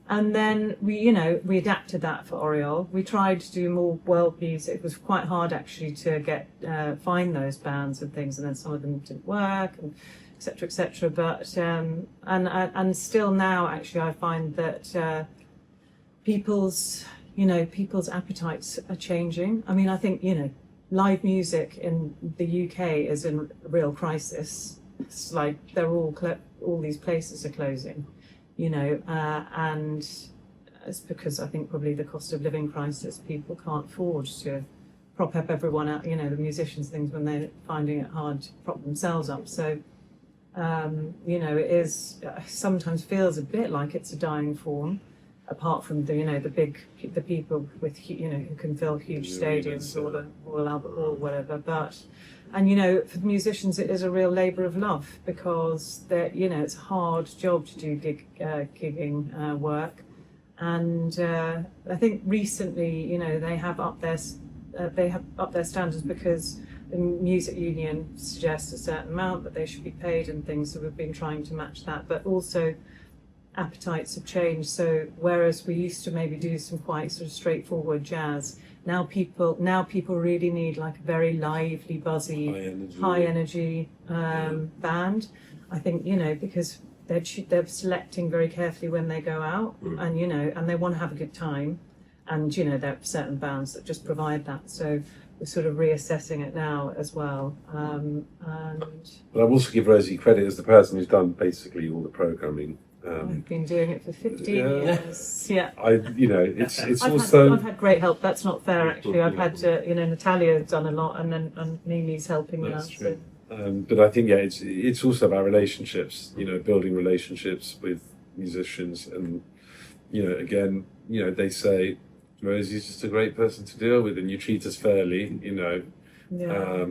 And then we adapted that for Oriole. We tried to do more world music. It was quite hard actually to find those bands and things, and then some of them didn't work, and et cetera, et cetera. But and still now actually I find that people's appetites are changing. I mean, I think, you know, live music in the UK is in a real crisis. It's like all these places are closing. You know, and it's because I think probably the cost of living crisis, people can't afford to prop up everyone out, you know, the musicians, things, when they're finding it hard to prop themselves up. So, you know, it is sometimes feels a bit like it's a dying form, apart from the people with, you know, who can fill huge stadiums or the Royal Albert Hall, whatever. And, you know, for the musicians, it is a real labour of love because you know, it's a hard job to do gigging work. And I think recently, you know, they have upped their standards because the music union suggests a certain amount that they should be paid and things. So we've been trying to match that, but also appetites have changed. So whereas we used to maybe do some quite sort of straightforward jazz, now people really need like a very lively, buzzy, high energy band. I think, you know, because they're selecting very carefully when they go out, and you know, and they want to have a good time, and you know, there are certain bands that just provide that. So we're sort of reassessing it now as well. But I will also give Rosie credit as the person who's done basically all the programming. I've been doing it for 15 years. Yeah. It's I've had great help. That's not fair, actually. I've had, you know, Natalia's done a lot, and Mimi's helping now. True. But I think, it's also about relationships, you know, building relationships with musicians. And, you know, again, you know, they say, Rosie's just a great person to deal with and you treat us fairly, you know. Yeah.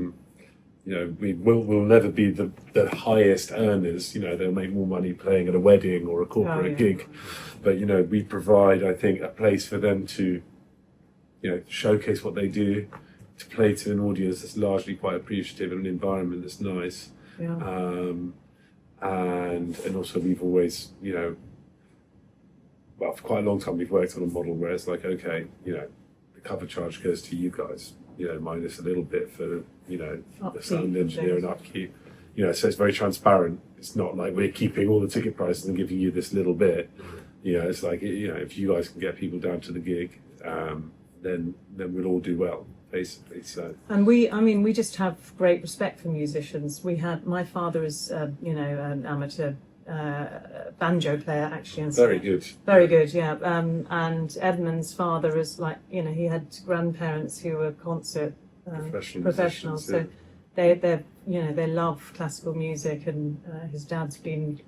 You know, we'll never be the highest earners. You know, they'll make more money playing at a wedding or a corporate gig, but you know, we provide, I think, a place for them to, you know, showcase what they do, to play to an audience that's largely quite appreciative and an environment that's nice. Yeah. And also we've always, you know, well, for quite a long time we've worked on a model where it's like, okay, you know, the cover charge goes to you guys, you know, minus a little bit for, you know, the sound engineer and upkeep, you know, so it's very transparent. It's not like we're keeping all the ticket prices and giving you this little bit. You know, it's like, you know, if you guys can get people down to the gig, then we'll all do well, basically. So. And we just have great respect for musicians. My father is, you know, an amateur banjo player, actually. And very good. Very good, yeah. And Edmund's father is like, you know, he had grandparents who were concert professionals. So they're you know, they love classical music, and his dad's been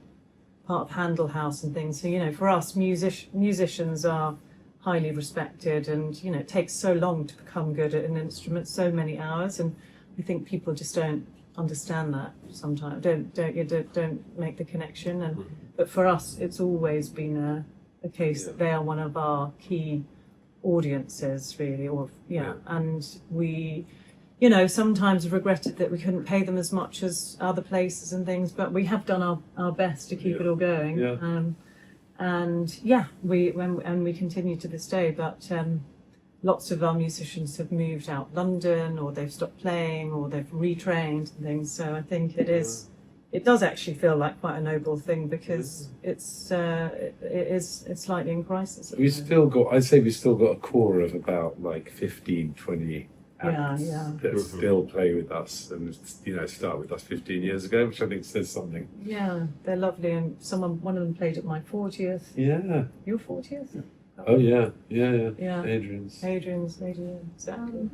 part of Handel House and things. So, you know, for us, musicians are highly respected, and you know, it takes so long to become good at an instrument, so many hours, and I think people just don't understand that sometimes. Don't make the connection. But for us, it's always been the case that they are one of our key audiences, really, and we, sometimes sometimes regretted that we couldn't pay them as much as other places and things, but we have done our best to keep it all going. We continue to this day, but lots of our musicians have moved out London, or they've stopped playing, or they've retrained and things. So I think it does actually feel like quite a noble thing, because it's slightly in crisis. I'd say we've still got a core of about like 15, 20 acts that still play with us, and start with us 15 years ago, which I think says something. Yeah, they're lovely, and one of them played at my 40th. Yeah. Your 40th? Oh yeah. Adrian's, exactly.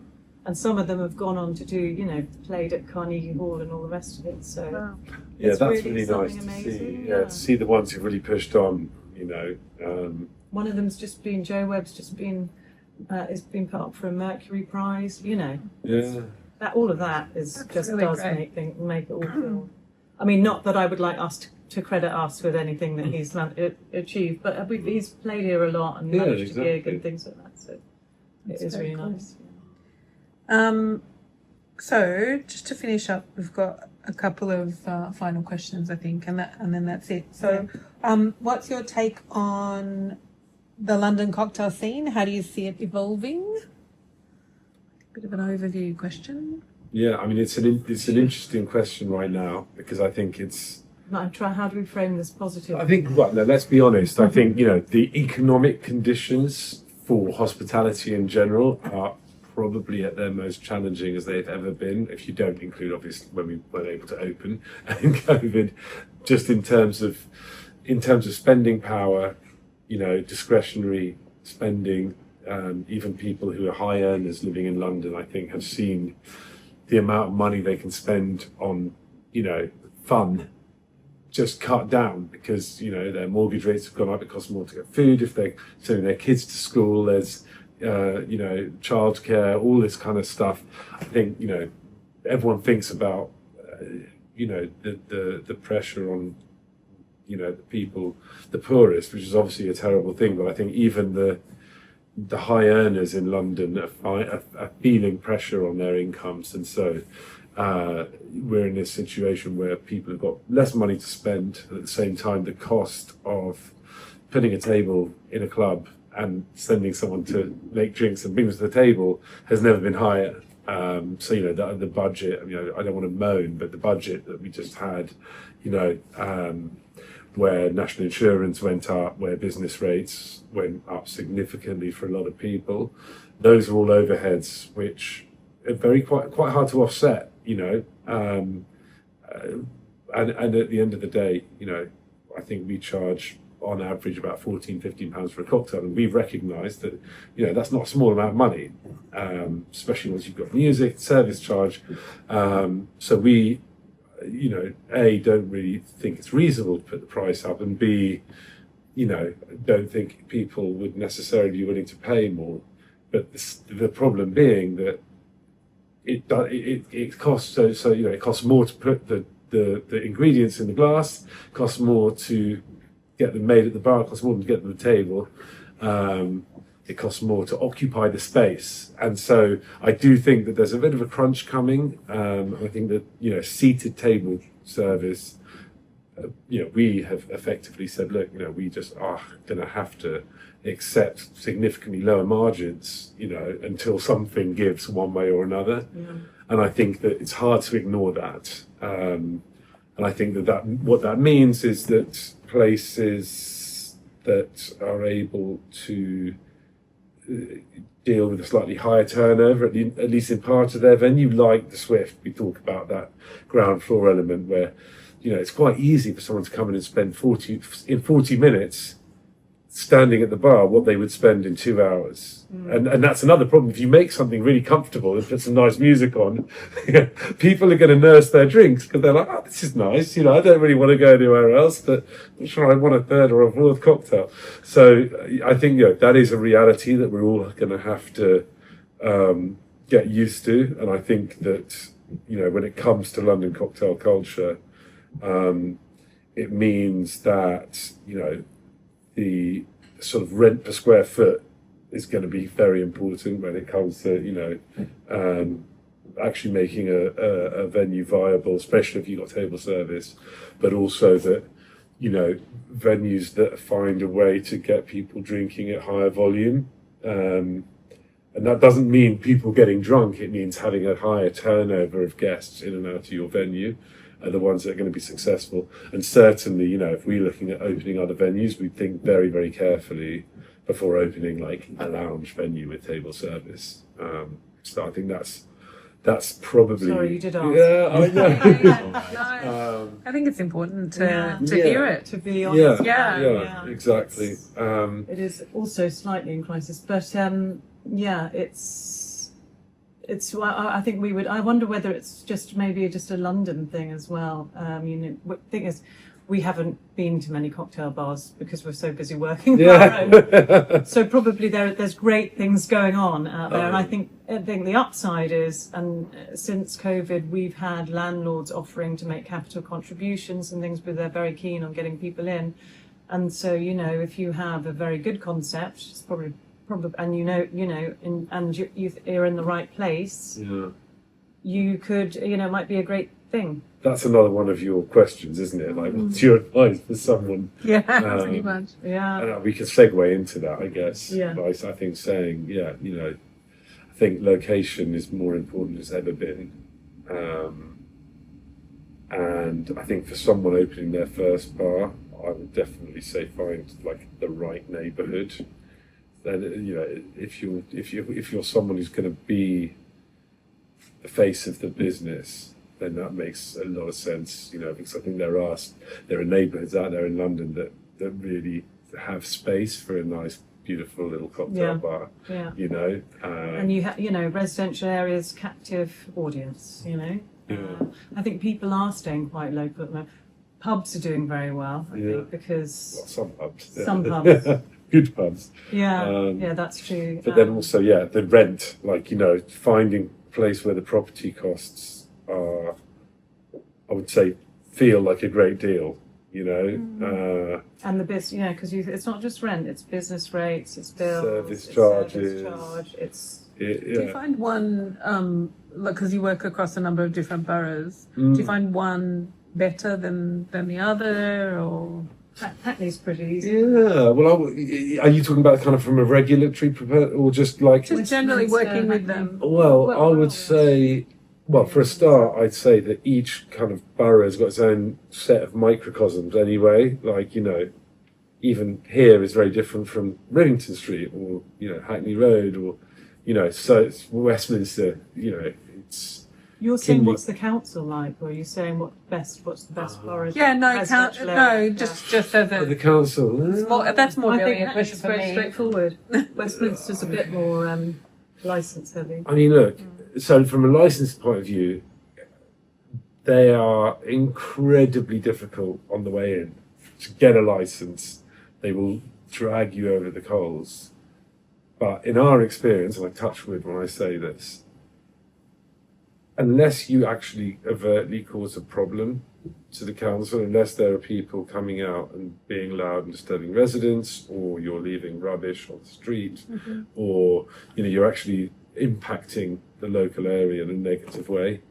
And some of them have gone on to do, played at Carnegie Hall and all the rest of it. So that's really nice to see. Yeah, to see the ones who've really pushed on. One of them's just been, Joe Webb's just been, has been put up for a Mercury Prize. That all of that is just really does great. make it all feel. I mean, not that I would like us to credit us with anything that he's achieved, but he's played here a lot and managed to gig and things like that. So it is really nice. So just to finish up, we've got a couple of final questions, I think, and then that's it. So, what's your take on the London cocktail scene? How do you see it evolving? Bit of an overview question. Yeah, I mean, it's an interesting question right now, because I think it's. How do we frame this positive? I think, let's be honest. I think the economic conditions for hospitality in general are probably at their most challenging as they've ever been, if you don't include obviously when we weren't able to open and COVID, just in terms of spending power, discretionary spending. Even people who are high earners living in London, I think, have seen the amount of money they can spend on fun just cut down, because their mortgage rates have gone up. It costs more to get food if they're sending their kids to school. There's childcare, all this kind of stuff. I think everyone thinks about the pressure on the people, the poorest, which is obviously a terrible thing. But I think even the high earners in London are feeling pressure on their incomes, and so we're in this situation where people have got less money to spend. At the same time, the cost of putting a table in a club and sending someone to make drinks and bring them to the table has never been higher. So the budget. I don't want to moan, but the budget that we just had, where national insurance went up, where business rates went up significantly for a lot of people, those are all overheads which are quite hard to offset. And at the end of the day, I think we charge on average about £14-15 for a cocktail, and we've recognised that that's not a small amount of money, especially once you've got music, service charge. So we don't really think it's reasonable to put the price up, and B, don't think people would necessarily be willing to pay more. But the problem being that it costs it costs more to put the ingredients in the glass, costs more to get them made at the bar, it costs more than to get them to the table. It costs more to occupy the space, and so I do think that there's a bit of a crunch coming. I think that seated table service, we have effectively said, look, we just are going to have to accept significantly lower margins, until something gives one way or another. And I think that it's hard to ignore that. And I think that what that means is that places that are able to deal with a slightly higher turnover, at least in part of their venue, like the Swift, we talk about that ground floor element where, it's quite easy for someone to come in and spend 40 minutes standing at the bar what they would spend in 2 hours. And that's another problem. If you make something really comfortable and put some nice music on, people are going to nurse their drinks because they're like, oh, this is nice. I don't really want to go anywhere else, but I'm sure I want a third or a fourth cocktail. So I think that is a reality that we're all going to have to get used to. And I think that, when it comes to London cocktail culture, it means that, the sort of rent per square foot is going to be very important when it comes to, actually making a venue viable, especially if you've got table service, but also that, venues that find a way to get people drinking at higher volume. And that doesn't mean people getting drunk, it means having a higher turnover of guests in and out of your venue are the ones that are going to be successful. And certainly, if we're looking at opening other venues, we think very, very carefully before opening like a lounge venue with table service. So I think that's probably... Sorry, you did ask. Yeah, I know. No, I think it's important to hear it. To be honest. Yeah, exactly. It is also slightly in crisis, but it's. I think we would. I wonder whether it's just maybe just a London thing as well. The thing is, we haven't been to many cocktail bars because we're so busy working on our own. So probably there's great things going on out there. And I think the upside is, and since COVID, we've had landlords offering to make capital contributions and things, but they're very keen on getting people in. And so, if you have a very good concept, it's probably, and you're in the right place, you could, it might be a great thing. That's another one of your questions, isn't it? Like, what's your advice for someone? Yeah, pretty much. And we can segue into that, I guess. Yeah. By, I think saying, I think location is more important than it's ever been. And I think for someone opening their first bar, I would definitely say find like the right neighbourhood. Then if you're someone who's going to be the face of the business, then that makes a lot of sense. Because I think there are neighbourhoods out there in London that really have space for a nice, beautiful little cocktail bar. Yeah. And you have residential areas, captive audience. I think people are staying quite local at the moment. Pubs are doing very well, I think, because some pubs. Some pubs. Good pubs. Yeah, that's true. But then also, the rent, finding a place where the property costs are, I would say, feel like a great deal, and the because it's not just rent, it's business rates, it's bills, service it's charges. service charge, it's... Do you find one, because you work across a number of different boroughs, do you find one better than the other, or...? Hackney's pretty easy. Yeah, well, are you talking about kind of from a regulatory or just like... Just generally working with them. Well, I would say, for a start, I'd say that each kind of borough has got its own set of microcosms anyway. Even here is very different from Rivington Street or, Hackney Road or, so it's Westminster, it's... You're saying what's the council like, or are you saying what's the best borough? Yeah, just as a... The council? That's more I really think a question it's for very me. straightforward. Westminster's a bit more licence heavy. I mean, look, so from a licence point of view, they are incredibly difficult on the way in. To get a licence, they will drag you over the coals. But in our experience, and I touch wood when I say this, unless you actually overtly cause a problem to the council, unless there are people coming out and being loud and disturbing residents, or you're leaving rubbish on the street, or you're actually impacting the local area in a negative way,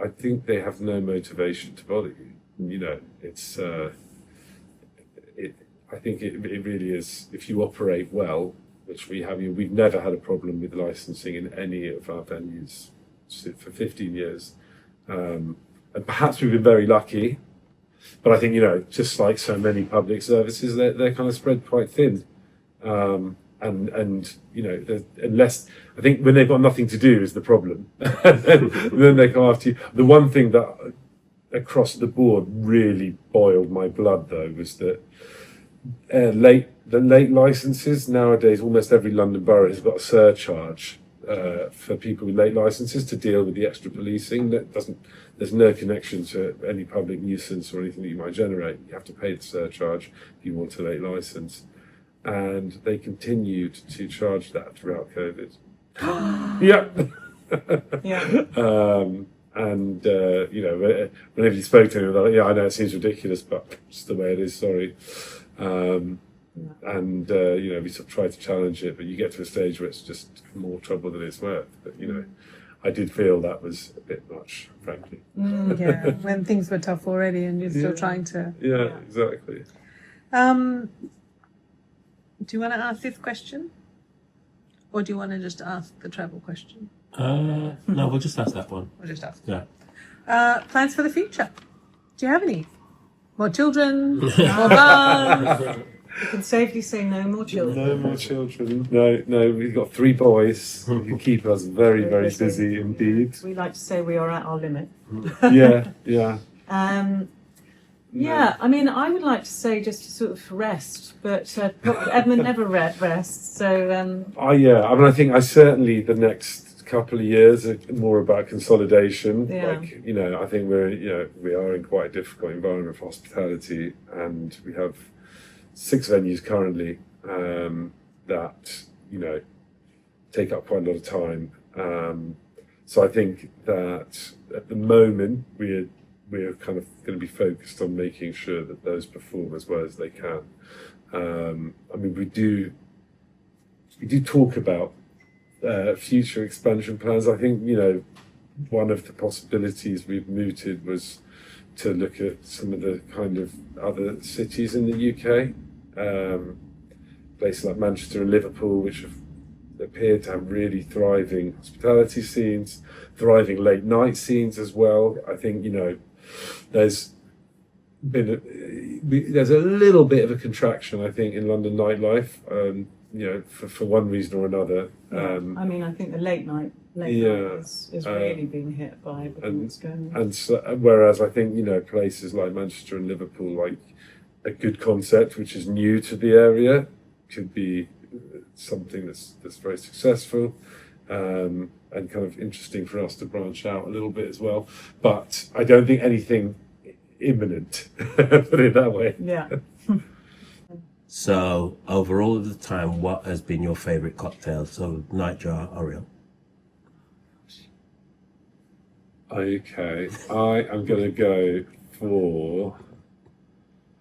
I think they have no motivation to bother you. It's I think it really is, if you operate well, which we have. We've never had a problem with licensing in any of our venues for 15 years. And perhaps we've been very lucky, but I think, just like so many public services, they're kind of spread quite thin. And unless, I think when they've got nothing to do is the problem. Then they come after you. The one thing that across the board really boiled my blood, though, was that the late licenses nowadays, almost every London borough has got a surcharge for people with late licenses to deal with the extra policing. There's no connection to any public nuisance or anything that you might generate. You have to pay the surcharge if you want a late license. And they continued to charge that throughout COVID. Whenever you spoke to them, they're like, I know it seems ridiculous, but it's the way it is, sorry. And we sort of try to challenge it, but you get to a stage where it's just more trouble than it's worth. But I did feel that was a bit much, frankly. Yeah, when things were tough already, and you're still trying to. Yeah, exactly. Do you want to ask this question, or do you want to just ask the travel question? No, we'll just ask that one. We'll just ask. Yeah. Plans for the future? Do you have any? More children? More bars? You can safely say no more children. No more children. No, we've got 3 boys who keep us very, very busy indeed. We like to say we are at our limit. Yeah. Yeah, I mean, I would like to say just to sort of rest, but Edmund never rests, so... I think certainly the next couple of years are more about consolidation. Yeah. I think we are in quite a difficult environment for hospitality, and we have 6 venues currently that, take up quite a lot of time. So I think that at the moment we're kind of going to be focused on making sure that those perform as well as they can. We do talk about future expansion plans. I think, one of the possibilities we've mooted was to look at some of the kind of other cities in the UK, places like Manchester and Liverpool, which have appeared to have really thriving hospitality scenes, thriving late night scenes as well. I think, there's a little bit of a contraction, I think, in London nightlife, for one reason or another. I think the late night is really being hit by what's going on. And so, whereas I think, places like Manchester and Liverpool, like a good concept, which is new to the area, could be something that's very successful. And kind of interesting for us to branch out a little bit as well. But I don't think anything imminent, put it that way. Yeah. So, overall of the time, what has been your favourite cocktail? So, Nightjar, Oriole. Okay, I am going to go for...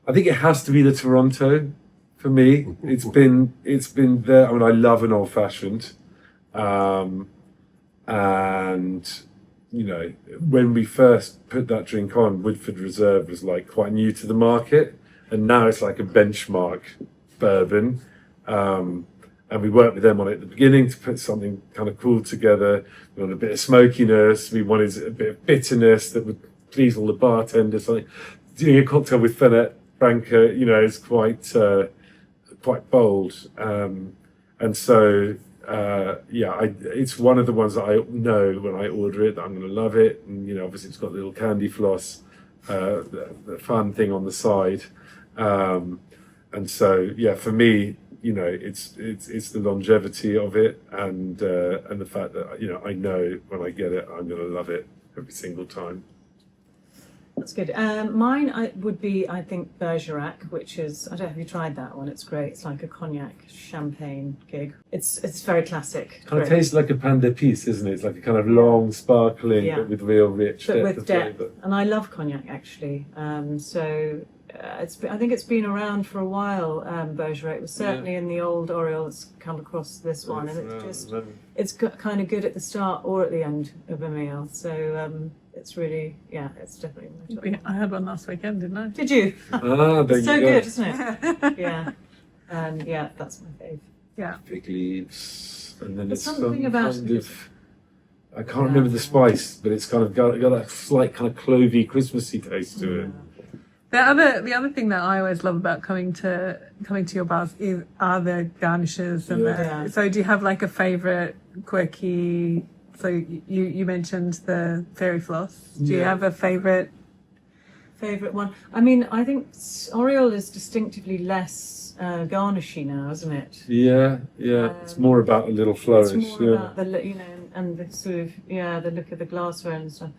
I think it has to be the Toronto for me. It's been there. I love an old-fashioned. And when we first put that drink on, Woodford Reserve was like quite new to the market, and now it's like a benchmark bourbon. And we worked with them on it at the beginning to put something kind of cool together. We wanted a bit of smokiness, we wanted a bit of bitterness that would please all the bartenders. Doing a cocktail with Fernet Branca, is quite bold. And so it's one of the ones that I know when I order it that I'm going to love it. And obviously it's got a little candy floss, the fun thing on the side. And so for me, it's the longevity of it and the fact that I know when I get it I'm going to love it every single time. That's good. Mine would be, I think, Bergerac, which is, I don't know if you tried that one. It's great. It's like a cognac champagne gig. It's very classic. Kind of tastes like a pan de pisse, isn't it? It's like a kind of long, sparkling, but with real rich depth of flavour. And I love cognac, actually. I think it's been around for a while, Bergerac. It was certainly in the old Oriole that's come across this one. And it's kind of good at the start or at the end of a meal. So it's really, it's definitely my top. I had one last weekend, didn't I? Did you? It's so good, isn't it? Yeah. That's my fave. Yeah. Fig leaves. And then There's it's something about kind of... I can't remember the spice, but it's kind of got that slight kind of clovey, Christmassy taste to it. The other thing that I always love about coming to your bars are the garnishes and so do you have like a favourite quirky? So you mentioned the fairy floss. Do you have a favourite one? I think Oriole is distinctively less garnishy now, isn't it? Yeah. It's more about a little flourish. It's more about the and the sort of the look of the glassware and stuff.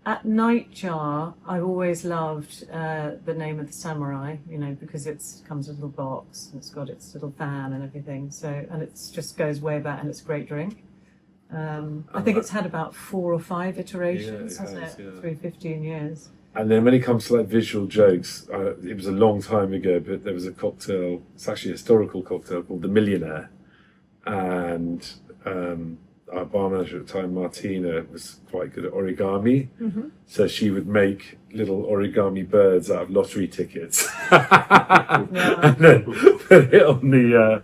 At Nightjar, I've always loved the Name of the Samurai, because it comes with a little box and it's got its little fan and everything. So, and it just goes way back and it's a great drink. I think it's had about 4 or 5 iterations, Yeah, it hasn't has, it? yeah. Through 15 years. And then when it comes to like visual jokes, it was a long time ago, but there was a cocktail, it's actually a historical cocktail called the Millionaire. And our bar manager at the time, Martina, was quite good at origami. Mm-hmm. So she would make little origami birds out of lottery tickets. Yeah. And then put it on the,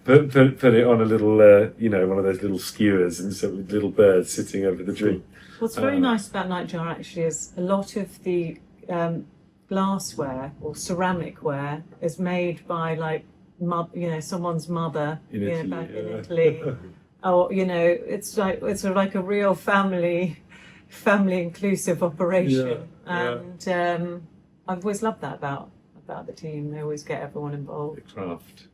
put it on a little, one of those little skewers, and so with little birds sitting over the drink. What's very nice about Nightjar actually is a lot of the glassware or ceramic ware is made by like someone's mother In Italy, back in yeah. Italy, or it's sort of like a real family inclusive operation, Yeah, and I've always loved that about the team. They always get everyone involved. The craft.